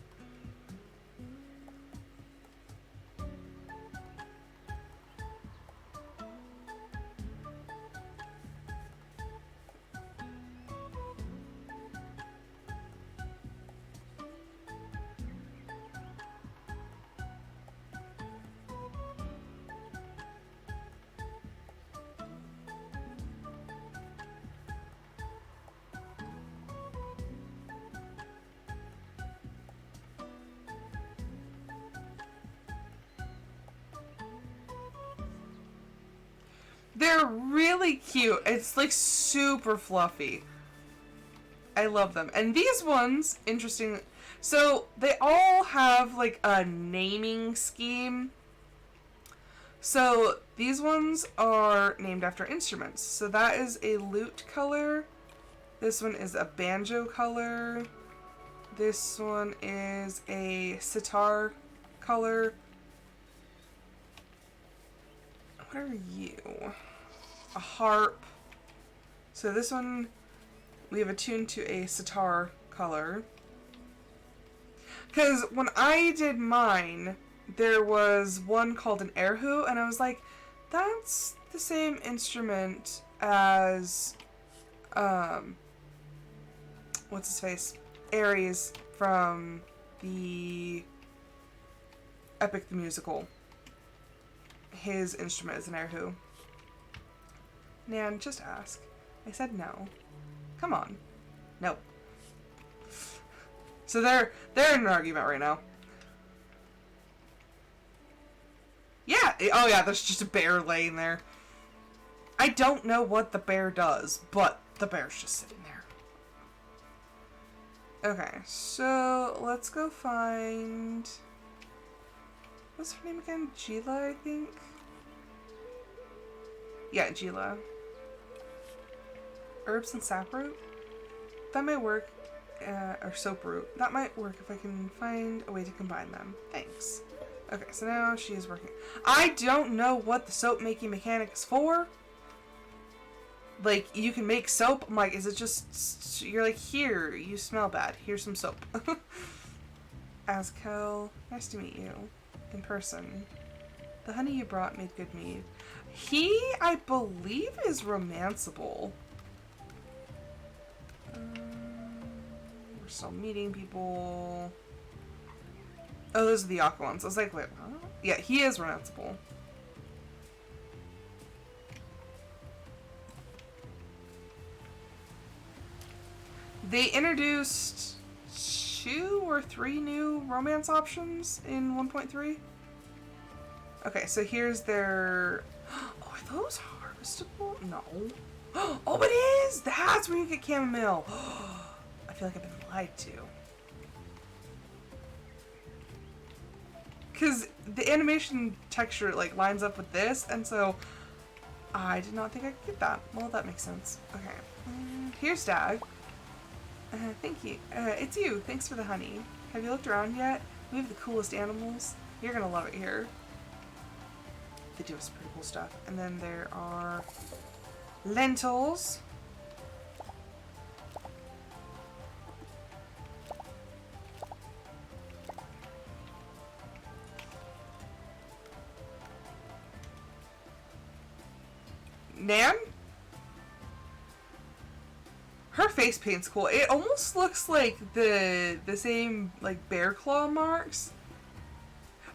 They're really cute. It's like super fluffy. I love them. And these ones, interesting. So they all have like a naming scheme. So these ones are named after instruments. So that is a lute color. This one is a banjo color. This one is a sitar color. What are you? A harp. So this one, we have attuned to a sitar color. Because when I did mine, there was one called an erhu, and I was like, that's the same instrument as, what's his face? Ares from the Epic the Musical. His instrument is an erhu. Nan, just ask. I said no. Come on. No. So they're in an argument right now. Yeah. Oh yeah, there's just a bear laying there. I don't know what the bear does, but the bear's just sitting there. Okay, so let's go find... What's her name again? Gila, I think? Yeah, Gila. Herbs and saproot? That might work. Or soap root. That might work if I can find a way to combine them. Thanks. Okay, so now she is working. I don't know what the soap making mechanic is for. Like, you can make soap. I'm like, is it just... You're like, here, you smell bad. Here's some soap. Azkel, nice to meet you. In person. The honey you brought made good mead. He, I believe, is romanceable. We're still meeting people. Oh, those are the aqua ones. I was like, wait, huh? Yeah, he is romanceable. They introduced 2 or 3 new romance options in 1.3. Okay, so here's their... Oh, are those harvestable? No. Oh, it is! That's where you get chamomile. I feel like I've been lied to. Because the animation texture, like, lines up with this, and so I did not think I could get that. Well, that makes sense. Okay. Here's Dag. Thank you. It's you. Thanks for the honey. Have you looked around yet? We have the coolest animals. You're gonna love it here. They do have some pretty cool stuff. And then there are lentils. Nan? Her face paint's cool. It almost looks like the same like bear claw marks.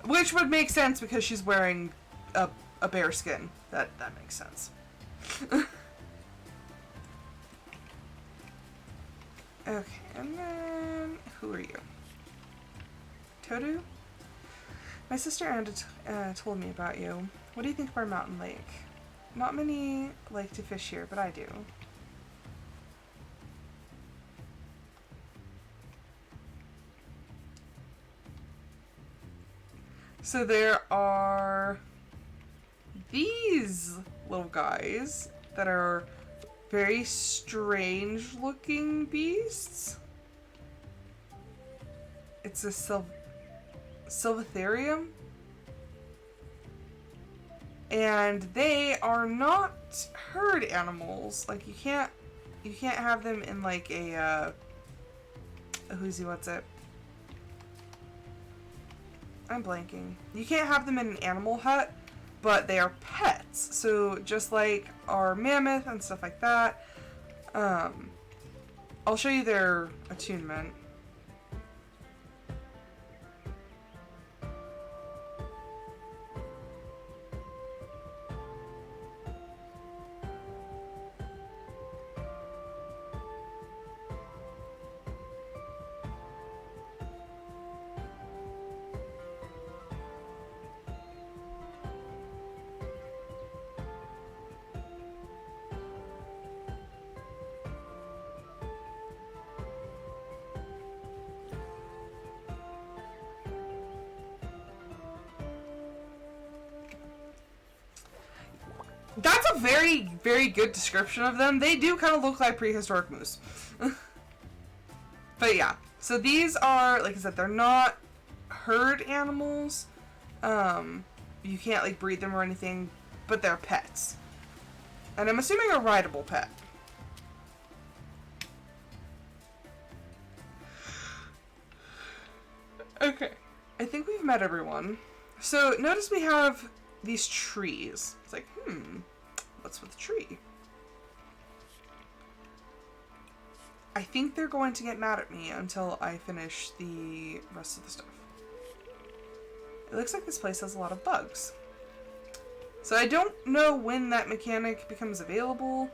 Which would make sense because she's wearing a bear skin. That makes sense. Okay, and then who are you? Todu? My sister Anna told me about you. What do you think of our mountain lake? Not many like to fish here, but I do. So there are these little guys that are very strange looking beasts. It's a Silvatherium. And they are not herd animals. Like you can't have them in like a what's it? I'm blanking. You can't have them in an animal hut, but they are pets. So just like our mammoth and stuff like that. I'll show you their attunement. That's a very, very good description of them. They do kind of look like prehistoric moose. But yeah, so these are, like I said, they're not herd animals. You can't like breed them or anything, but they're pets. And I'm assuming a rideable pet. Okay, I think we've met everyone. So notice we have these trees. It's like, what's with the tree? I think they're going to get mad at me until I finish the rest of the stuff. It looks like this place has a lot of bugs. So I don't know when that mechanic becomes available.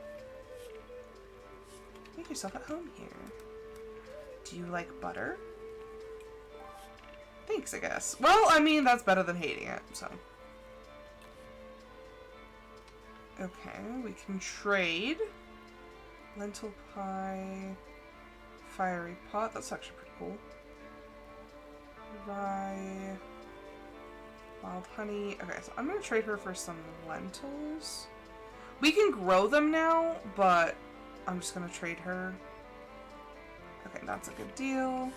Make yourself at home here. Do you like butter? Thanks, I guess. Well, I mean, that's better than hating it, so. Okay, we can trade. Lentil pie. Fiery pot. That's actually pretty cool. Rye. Wild honey. Okay, so I'm gonna trade her for some lentils. We can grow them now, but I'm just gonna trade her. Okay, that's a good deal.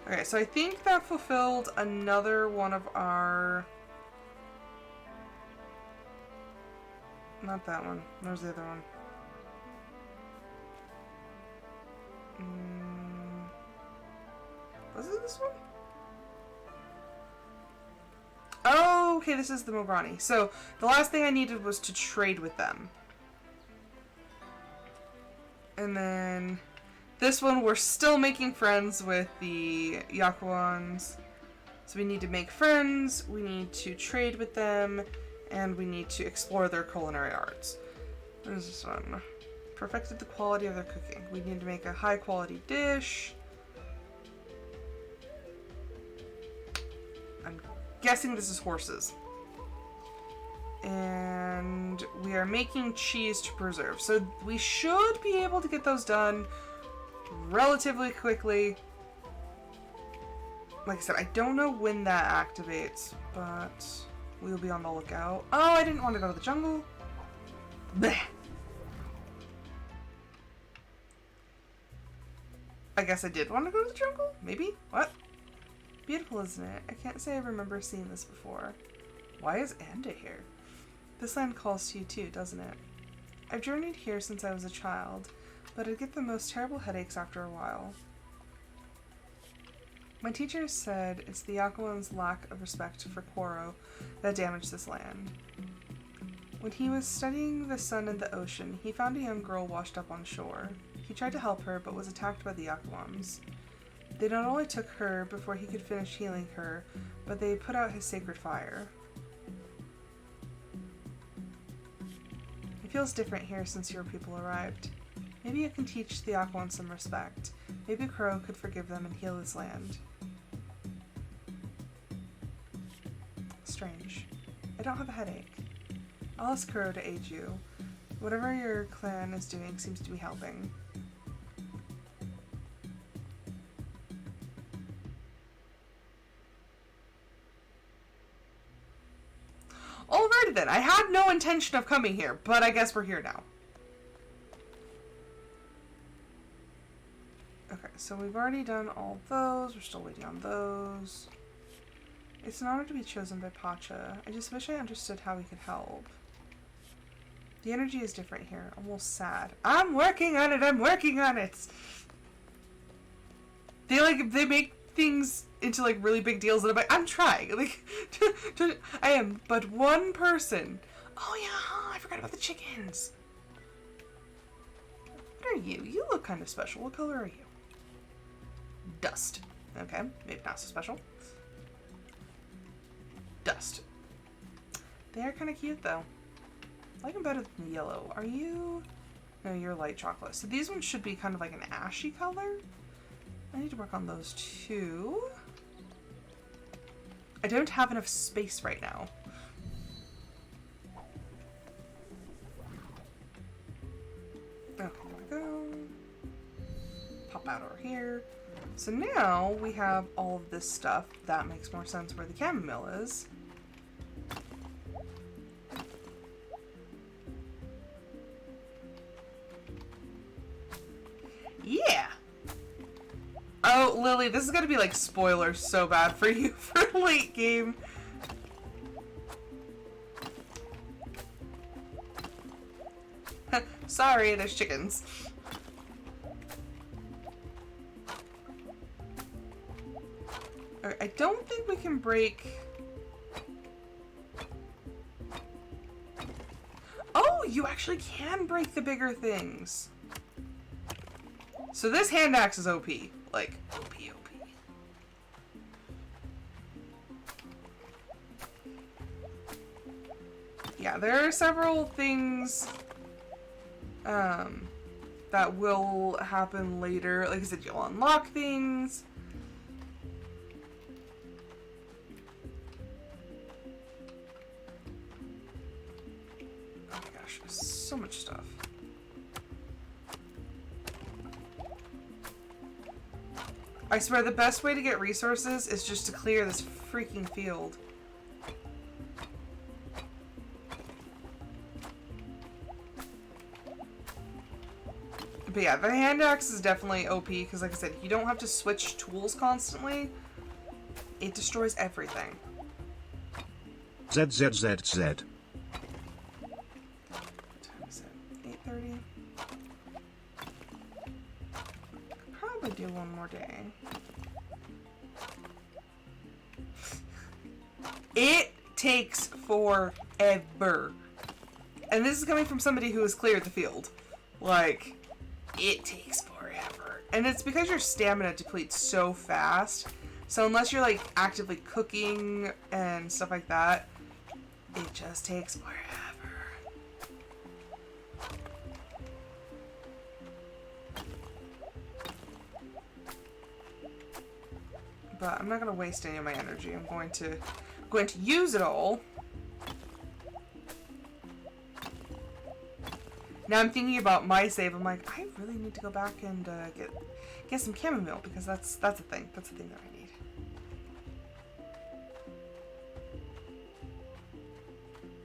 Okay, so I think that fulfilled another one of our... Not that one. There's the other one. Was it this one? Oh, okay, this is the Mograni. So, the last thing I needed was to trade with them. And then... This one, we're still making friends with the Yakuans. So we need to make friends, we need to trade with them, and we need to explore their culinary arts. This one. Perfected the quality of their cooking. We need to make a high quality dish. I'm guessing this is horses. And we are making cheese to preserve. So we should be able to get those done relatively quickly. Like I said, I don't know when that activates, but we'll be on the lookout. Oh, I didn't want to go to the jungle. Blech. I guess I did want to go to the jungle? Maybe? What? Beautiful, isn't it? I can't say I remember seeing this before. Why is Anda here? This land calls to you too, doesn't it? I've journeyed here since I was a child, but I get the most terrible headaches after a while. My teacher said it's the Yakuan's lack of respect for Koro that damaged this land. When he was studying the sun and the ocean, he found a young girl washed up on shore. He tried to help her, but was attacked by the Yakuans. They not only took her before he could finish healing her, but they put out his sacred fire. It feels different here since your people arrived. Maybe you can teach the Yakuan some respect. Maybe Kuro could forgive them and heal this land. Strange. I don't have a headache. I'll ask Kuro to aid you. Whatever your clan is doing seems to be helping. Alrighty then, I had no intention of coming here, but I guess we're here now. Okay, so we've already done all those. We're still waiting on those. It's an honor to be chosen by Pacha. I just wish I understood how we could help. The energy is different here, almost sad. I'm working on it, I'm working on it! They make things into like really big deals and I'm trying. Like, I am but one person. Oh yeah, I forgot about the chickens. What are you? You look kind of special. What color are you? Dust. Okay, maybe not so special. Dust. They are kind of cute though. I like them better than yellow. Are you? No, you're light chocolate. So these ones should be kind of like an ashy color. I need to work on those too. I don't have enough space right now. Okay, there we go. Pop out over here. So now we have all of this stuff. That makes more sense where the chamomile is. Yeah! Oh, Lily, this is gonna be like spoilers so bad for you for late game. Sorry, there's chickens. Okay, I don't think we can break... Oh, you actually can break the bigger things. So this hand axe is OP. Like, OP. Yeah, there are several things that will happen later. Like I said, you'll unlock things. Oh my gosh, so much stuff. I swear the best way to get resources is just to clear this freaking field. But yeah, the hand axe is definitely OP because like I said, you don't have to switch tools constantly. It destroys everything. ZZZZ. What time is it? 8:30? Could probably do one more day. It takes forever. And this is coming from somebody who has cleared the field. Like, it takes forever. And it's because your stamina depletes so fast. So unless you're like actively cooking and stuff like that, it just takes forever. But I'm not going to waste any of my energy. I'm going to use it all Now I'm thinking about my save. I'm like, I really need to go back and get some chamomile because that's a thing. That's a thing that I need.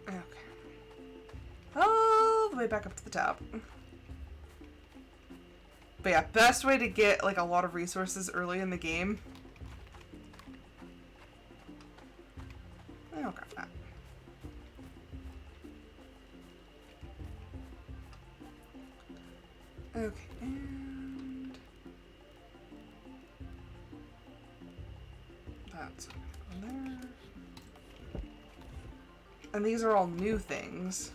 Okay. All the way back up to the top. But yeah, best way to get like a lot of resources early in the game. I'll grab that. Okay, and that's on there. And these are all new things.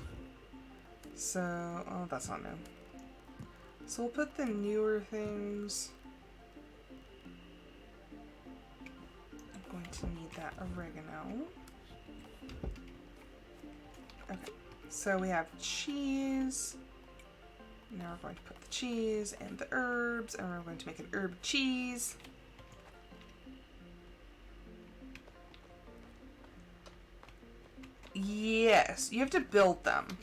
So, oh, that's not new. So we'll put the newer things. I'm going to need that oregano. Okay, so we have cheese. Now we're going to put the cheese and the herbs, and we're going to make an herb cheese. Yes, you have to build them.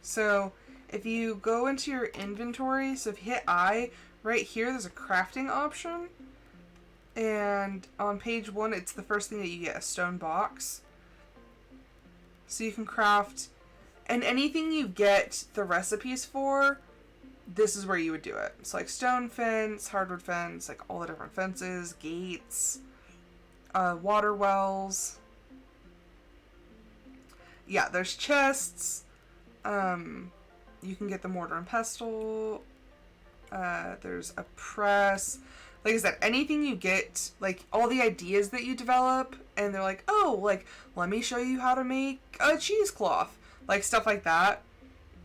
So if you go into your inventory, so if you hit I, right here there's a crafting option. And on page 1, it's the first thing that you get, a stone box. So you can craft, and anything you get the recipes for, this is where you would do it. So like stone fence, hardwood fence, like all the different fences, gates, water wells. Yeah, there's chests. You can get the mortar and pestle. There's a press. Like I said, anything you get, like all the ideas that you develop, and they're like, oh, like, let me show you how to make a cheesecloth. Like stuff like that.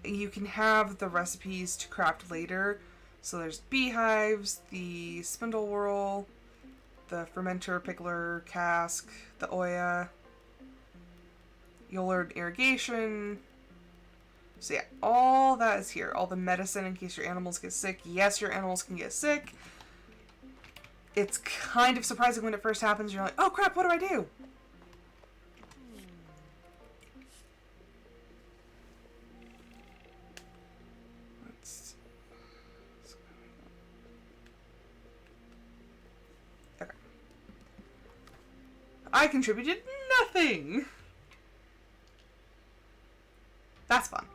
You can have the recipes to craft later. So there's beehives, the spindle whorl, the fermenter, pickler, cask, the Oya. You'll learn irrigation. So yeah, all that is here. All the medicine in case your animals get sick. Yes, your animals can get sick. It's kind of surprising when it first happens. You're like, oh crap, what do I do? Okay. I contributed nothing. That's fun.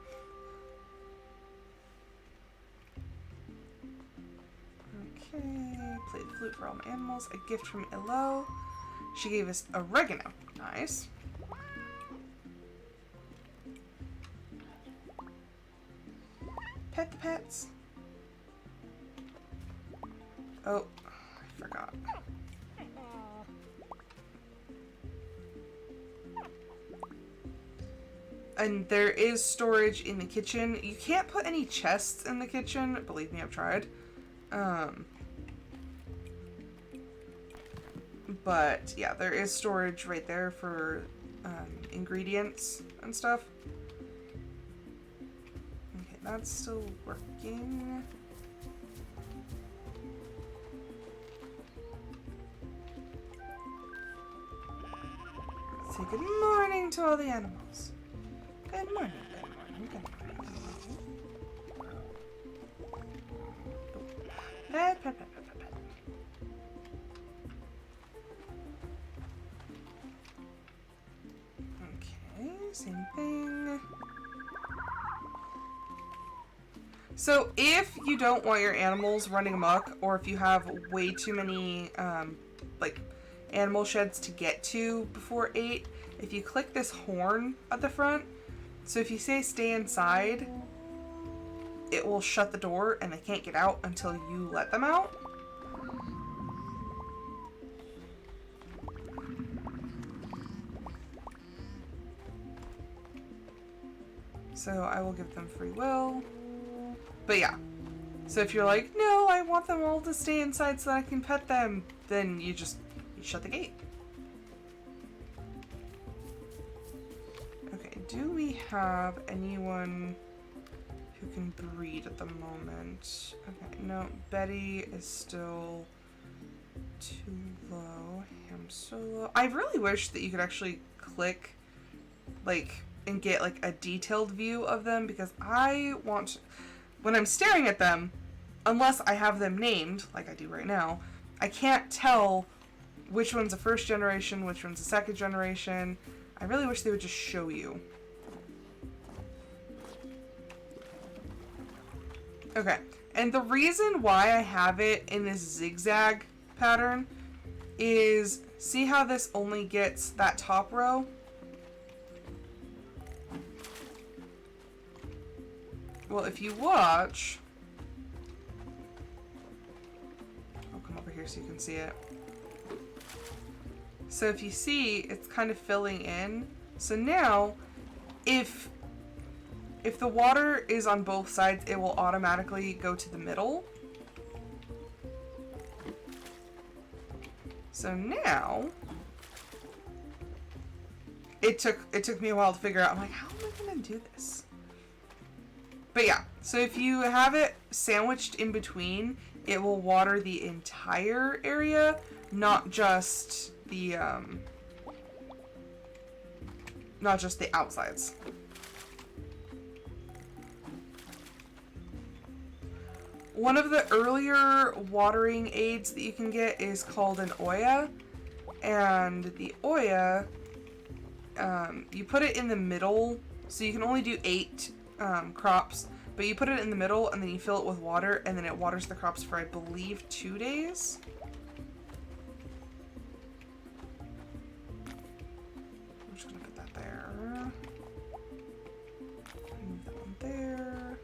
Okay, play the flute for all my animals. A gift from Elo. She gave us oregano. Nice. Pet the pets. Oh, I forgot. And there is storage in the kitchen. You can't put any chests in the kitchen. Believe me, I've tried. But yeah, there is storage right there for ingredients and stuff. Okay, that's still working. Say good morning to all the animals. Good morning, good morning, good morning. Pet, pet, pet, pet, pet, pet. Okay, same thing. So if you don't want your animals running amok, or if you have way too many like animal sheds to get to before 8, if you click this horn at the front, so if you say stay inside, it will shut the door and they can't get out until you let them out. So I will give them free will. But yeah. So if you're like, no, I want them all to stay inside so that I can pet them, then you shut the gate. Okay, do we have anyone who can breed at the moment? Okay, no, Betty is still too low. Ham solo. I really wish that you could actually click, like, and get like a detailed view of them, because I want, when I'm staring at them, unless I have them named, like I do right now, I can't tell which one's a first generation, which one's a second generation. I really wish they would just show you. Okay, and the reason why I have it in this zigzag pattern is, see how this only gets that top row? Well, if you watch, I'll come over here so you can see it. So if you see, it's kind of filling in. So now, if the water is on both sides, it will automatically go to the middle. So now, it took me a while to figure out. I'm like, how am I gonna do this? But yeah, so if you have it sandwiched in between, it will water the entire area, not just the outsides. One of the earlier watering aids that you can get is called an Oya, and the Oya, you put it in the middle, so you can only do 8 crops, but you put it in the middle and then you fill it with water, and then it waters the crops for, I believe, 2 days. I'm just gonna put that there. Move that one there.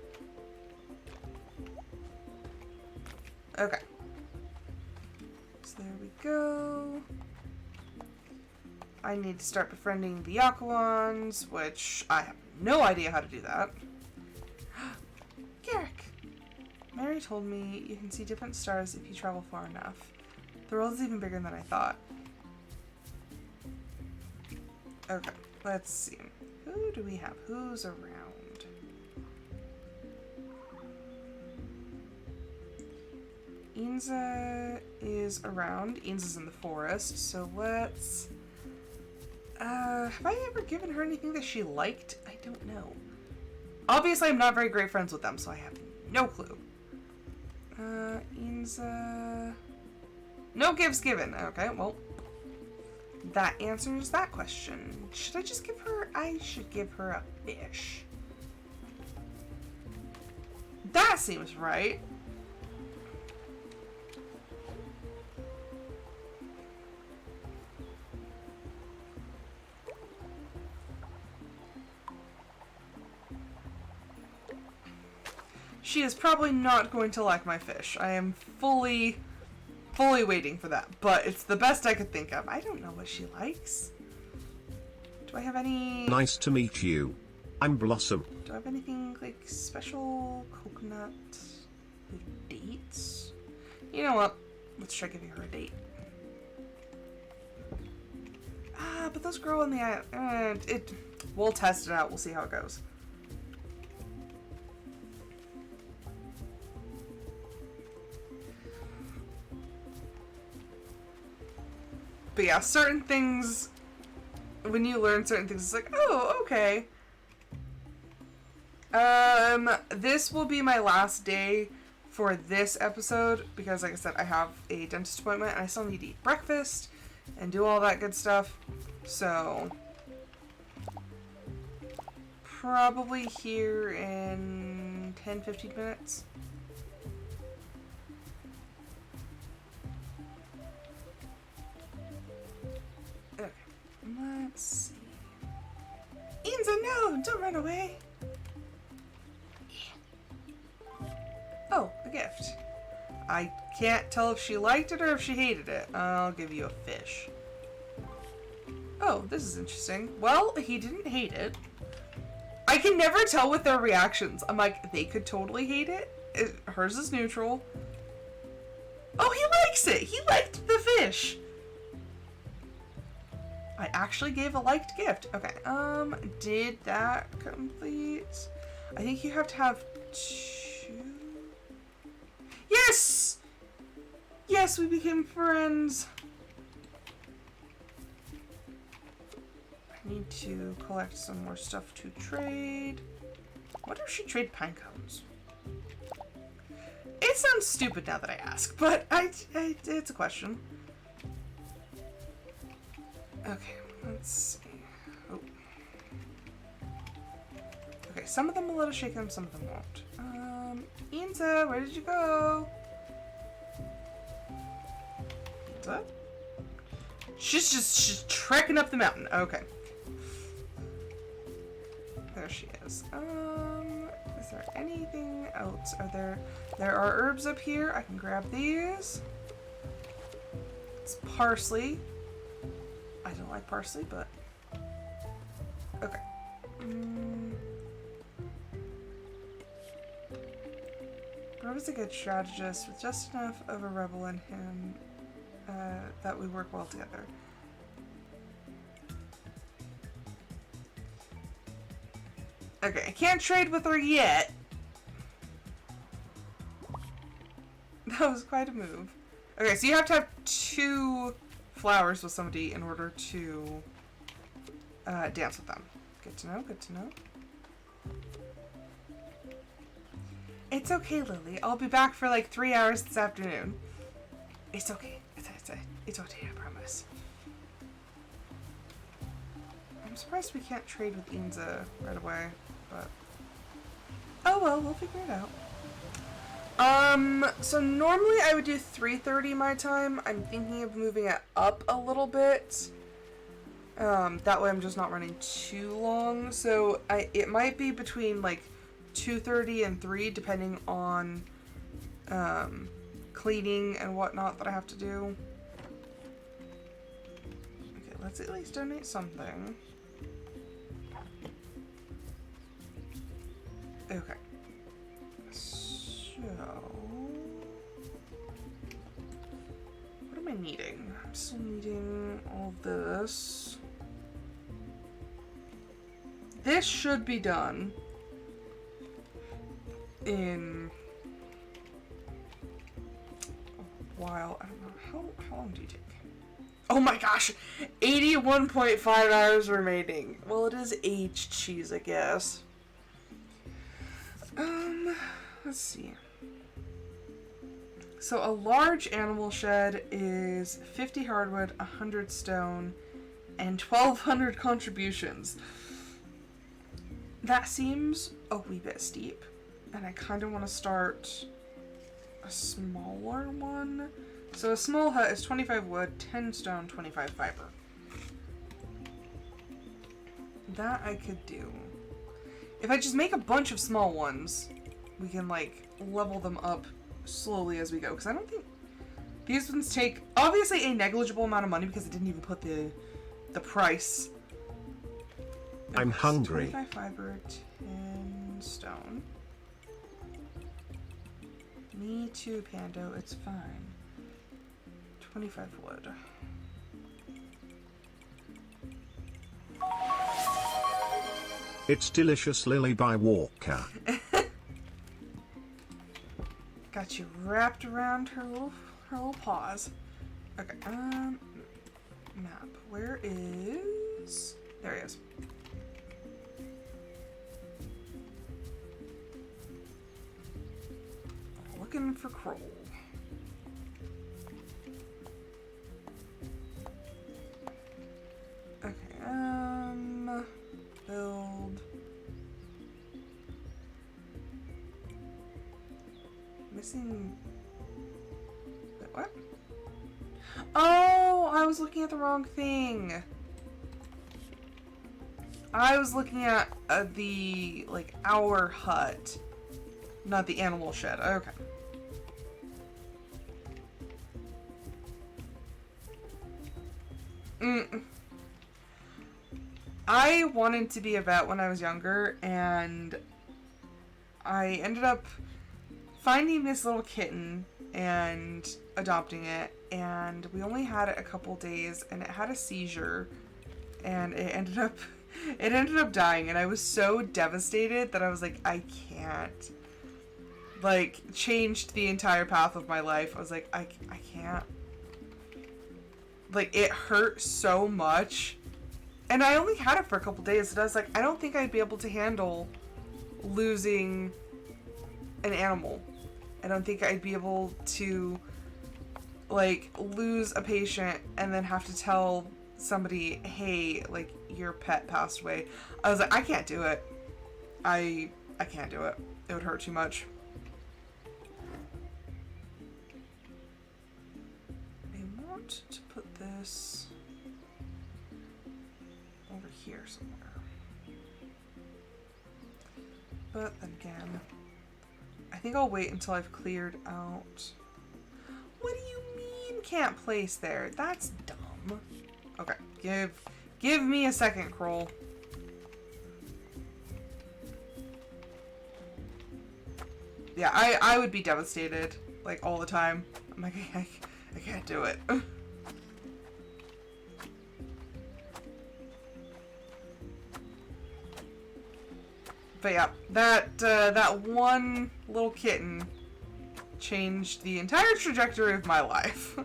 Okay. So there we go. I need to start befriending the Aquans, which I have no idea how to do that. Garrick! Mary told me you can see different stars if you travel far enough. The world is even bigger than I thought. Okay, let's see. Who do we have? Who's around? Inza is around. Inza's in the forest, so let's... have I ever given her anything that she liked? I don't know. Obviously, I'm not very great friends with them, so I have no clue. Inza... No gifts given. Okay, well, that answers that question. Should I just give her... I should give her a fish. That seems right. She is probably not going to like my fish. I am fully waiting for that, but it's the best I could think of. I don't know what she likes. Do I have any... Nice to meet you. I'm Blossom. Do I have anything, like, special? Coconut? Dates? You know what? Let's try giving her a date. Ah, but those grow on the island. We'll test it out. We'll see how it goes. But yeah, certain things, when you learn certain things, it's like, oh, okay. This will be my last day for this episode, because like I said, I have a dentist appointment, and I still need to eat breakfast, and do all that good stuff, so... Probably here in 10-15 minutes. Okay, let's see. Inza, no! Don't run away! Oh, a gift. I can't tell if she liked it or if she hated it. I'll give you a fish. Oh, this is interesting. Well, he didn't hate it. I can never tell with their reactions. I'm like, they could totally hate it. Hers is neutral. Oh, he likes it! He liked the fish! I actually gave a liked gift. Okay, did that complete? I think you have to have 2... Yes! Yes, we became friends! I need to collect some more stuff to trade. What if she trade pine cones? It sounds stupid now that I ask, but it's a question. Okay, let's see. Oh. Okay, some of them will let us shake them, some of them won't. Inza, where did you go? Inza? She's trekking up the mountain. Okay. There she is. Is there anything else? There are herbs up here. I can grab these. It's parsley. I don't like parsley, but okay. Rob is a good strategist with just enough of a rebel in him that we work well together. Okay, I can't trade with her yet. That was quite a move. Okay, so you have to have 2 flowers with somebody in order to dance with them. Good to know, good to know. It's okay, Lily. I'll be back for like 3 hours this afternoon. It's okay. It's okay, I promise. I'm surprised we can't trade with Inza right away, but oh well, we'll figure it out. So normally I would do 3:30 my time. I'm thinking of moving it up a little bit. That way I'm just not running too long. So it might be between like 2:30 and 3, depending on cleaning and whatnot that I have to do. Okay, let's at least donate something. Okay. So what am I needing? I'm still needing all this. This should be done in a while. I don't know. How long do you take? Oh my gosh! 81.5 hours remaining. Well, it is aged cheese, I guess. Let's see. So a large animal shed is 50 hardwood, 100 stone, and 1,200 contributions. That seems a wee bit steep, and I kind of want to start a smaller one. So a small hut is 25 wood, 10 stone, 25 fiber. That I could do. If I just make a bunch of small ones, we can like level them up slowly as we go. Because I don't think these ones take obviously a negligible amount of money because it didn't even put the price. I'm hungry. 25 fiber, 10 stone. Me too, Pando. It's fine. 25 wood. It's delicious, Lily by Walker. Got you wrapped around her little paws. Okay, map. Where is... There he is. Looking for Kroll. Okay, build. Missing. Wait, what? Oh, I was looking at the wrong thing. I was looking at the, like, our hut, not the animal shed. Okay. I wanted to be a vet when I was younger, and I ended up finding this little kitten and adopting it, and we only had it a couple days, and it had a seizure, and it ended up dying, and I was so devastated that I was like, I can't. Like, changed the entire path of my life. I was like, I can't. Like, it hurt so much. And I only had it for a couple days, and I was like, I don't think I'd be able to handle losing an animal. I don't think I'd be able to, like, lose a patient and then have to tell somebody, hey, like, your pet passed away. I was like, I can't do it. I can't do it. It would hurt too much. I want to put this over here somewhere. But then again, I think I'll wait until I've cleared out. What do you mean can't place there? That's dumb. Okay, give me a second, Kroll. Yeah, I would be devastated, like, all the time. I'm like, I can't do it. But yeah, that one little kitten changed the entire trajectory of my life.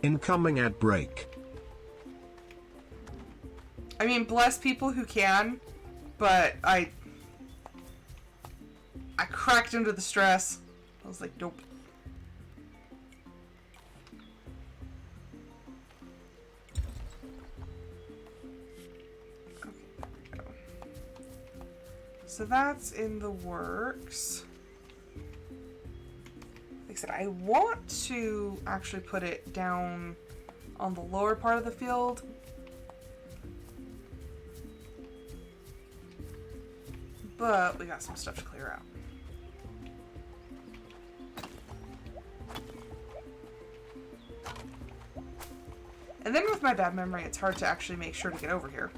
Incoming ad break. I mean, bless people who can, but I cracked under the stress. I was like, nope. Okay, there we go. So that's in the works. Like I said, I want to actually put it down on the lower part of the field. But we got some stuff to clear out. And then with my bad memory, it's hard to actually make sure to get over here.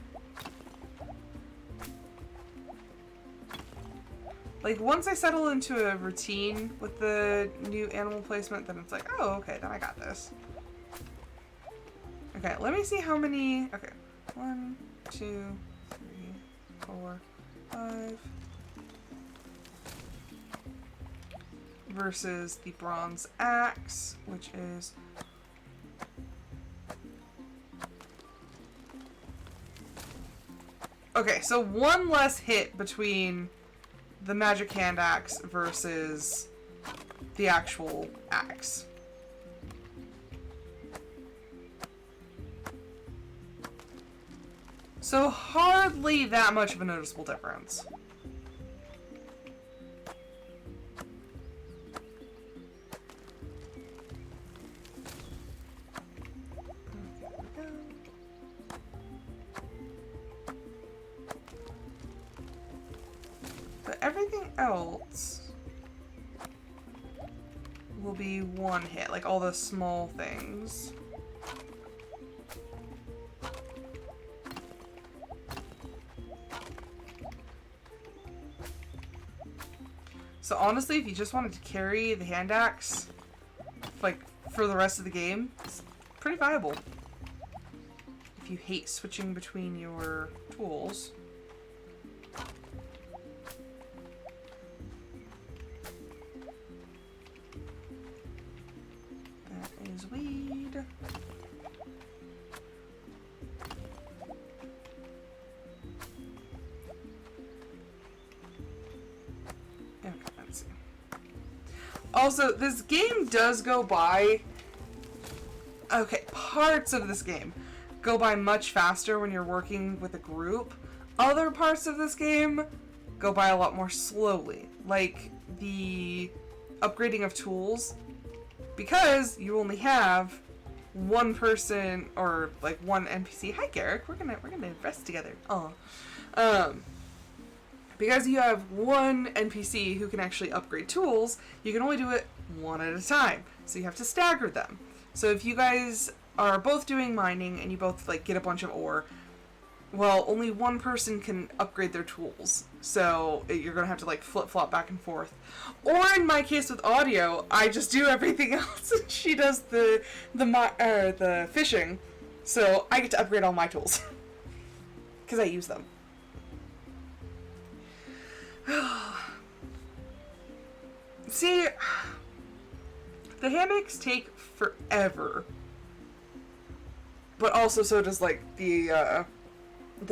Like, once I settle into a routine with the new animal placement, then it's like, oh, okay, then I got this. Okay, let me see how many... Okay. 1, 2, 3, 4, 5... versus the bronze axe, which is... Okay, so one less hit between the magic hand axe versus the actual axe. So hardly that much of a noticeable difference. Everything else will be one hit, like all the small things. So honestly, if you just wanted to carry the hand axe, like, for the rest of the game, it's pretty viable. If you hate switching between your tools. Is weed. Okay, let's see. Also, this game does go by... Okay, parts of this game go by much faster when you're working with a group. Other parts of this game go by a lot more slowly. Like the upgrading of tools. Because you only have one person or like one NPC. Hi Garrick, we're gonna invest together. Oh, because you have one NPC who can actually upgrade tools, you can only do it one at a time. So you have to stagger them. So if you guys are both doing mining and you both like get a bunch of ore, well, only one person can upgrade their tools. So you're gonna have to like flip-flop back and forth. Or in my case with audio, I just do everything else and she does the fishing. So I get to upgrade all my tools. Because I use them. See, the hammocks take forever. But also so does, like, the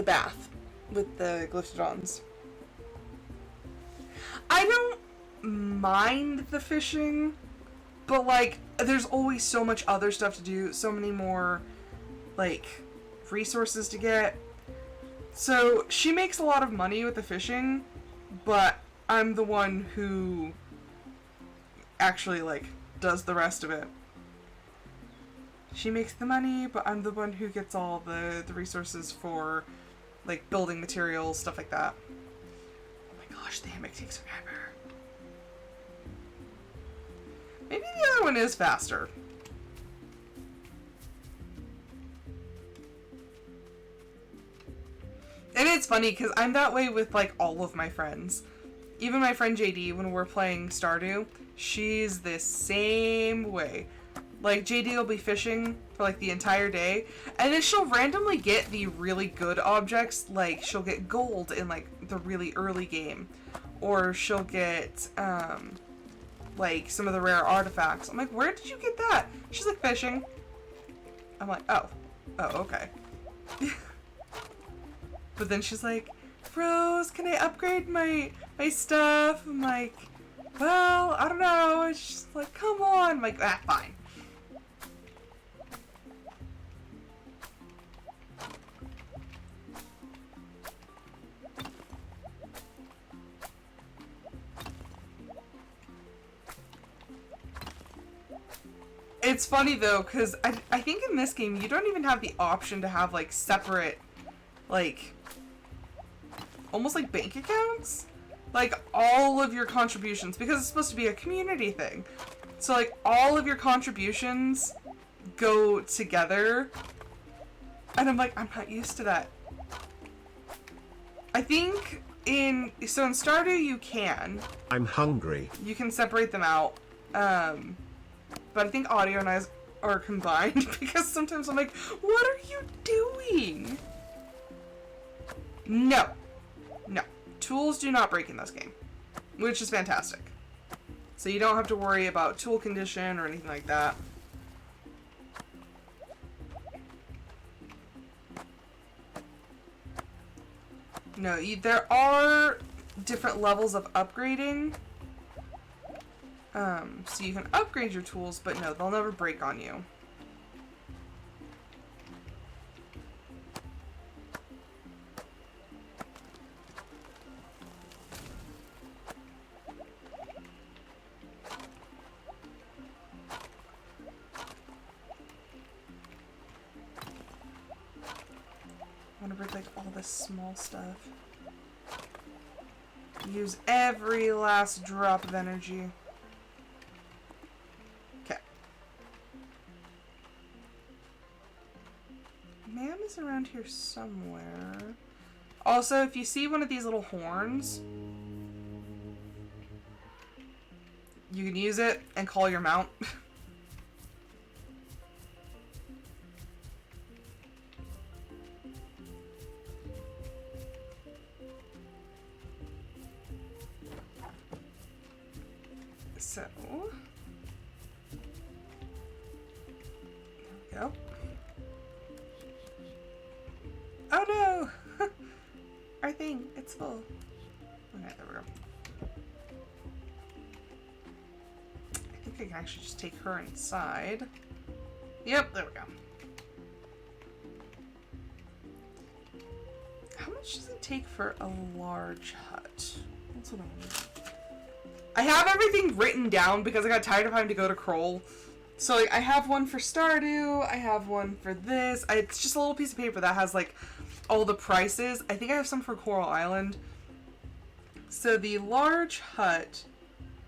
bath with the glyptodons. I don't mind the fishing, but, like, there's always so much other stuff to do, so many more, like, resources to get. So, she makes a lot of money with the fishing, but I'm the one who actually, like, does the rest of it. She makes the money, but I'm the one who gets all the resources for, like, building materials, stuff like that. Oh my gosh, the hammock takes forever. Maybe the other one is faster. And it's funny, because I'm that way with, like, all of my friends. Even my friend JD, when we're playing Stardew, she's the same way. Like, JD will be fishing for, like, the entire day, and then she'll randomly get the really good objects, like, she'll get gold in, like, the really early game. Or she'll get, like, some of the rare artifacts. I'm like, where did you get that? She's like, fishing. I'm like, oh, okay. But then she's like, Rose, can I upgrade my stuff? I'm like, well, I don't know. And she's like, come on. I'm like, fine. It's funny though, because I think in this game you don't even have the option to have, like, separate, like, almost like bank accounts? Like, all of your contributions, because it's supposed to be a community thing. So, like, all of your contributions go together. And I'm like, I'm not used to that. I think in Stardew you can. I'm hungry. You can separate them out. But I think audio and I are combined because sometimes I'm like, what are you doing? No. Tools do not break in this game, which is fantastic. So you don't have to worry about tool condition or anything like that. No, there are different levels of upgrading. So you can upgrade your tools, but no, they'll never break on you. I want to break, like, all this small stuff. Use every last drop of energy. Okay. Man is around here somewhere. Also, if you see one of these little horns, you can use it and call your mount. So, there we go. Oh no! Our thing, it's full. Okay, there we go. I think I can actually just take her inside. Yep, there we go. How much does it take for a large hut? That's what I want. I have everything written down because I got tired of having to go to Kroll. So, like, I have one for Stardew, I have one for this. It's just a little piece of paper that has, like, all the prices. I think I have some for Coral Island. So the large hut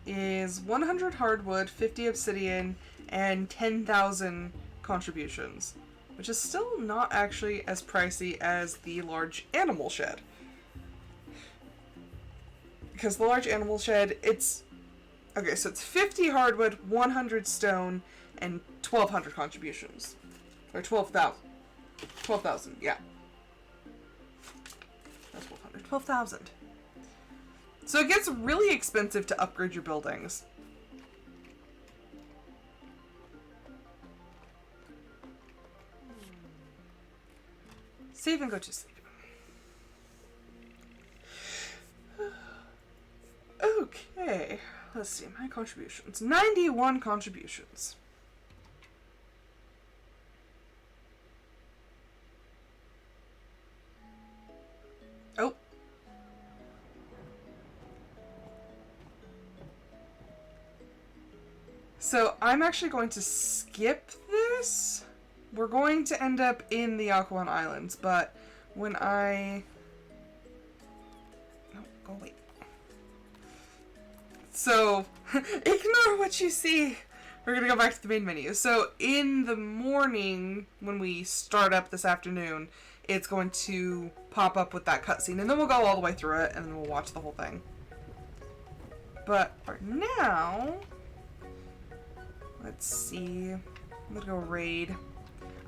is 100 hardwood, 50 obsidian, and 10,000 contributions. Which is still not actually as pricey as the large animal shed. Because the large animal shed, it's... Okay, so it's 50 hardwood, 100 stone, and 1,200 contributions. Or 12,000. 12,000, yeah. That's 1,200. 12,000. So it gets really expensive to upgrade your buildings. save and go to sleep. Okay, let's see, my contributions. 91 contributions. Oh. So I'm actually going to skip this. We're going to end up in the Aquan Islands, but when I... No, go away. So, ignore what you see. We're gonna go back to the main menu. So, in the morning, when we start up this afternoon, it's going to pop up with that cutscene, and then we'll go all the way through it, and then we'll watch the whole thing. But for now, let's see. I'm gonna go raid.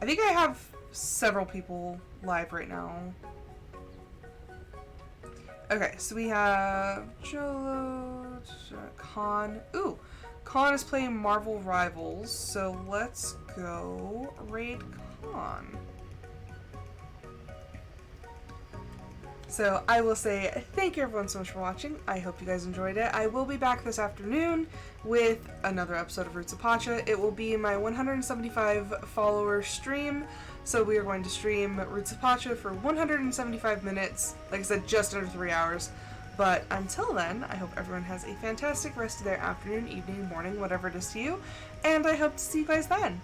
I think I have several people live right now. Okay, so we have Jolo, Khan. Ooh, Khan is playing Marvel Rivals, so let's go raid Khan. So I will say thank you everyone so much for watching. I hope you guys enjoyed it. I will be back this afternoon with another episode of Roots of Pacha. It will be my 175 follower stream. So we are going to stream Roots of Pacha for 175 minutes. Like I said, just under 3 hours. But until then, I hope everyone has a fantastic rest of their afternoon, evening, morning, whatever it is to you. And I hope to see you guys then.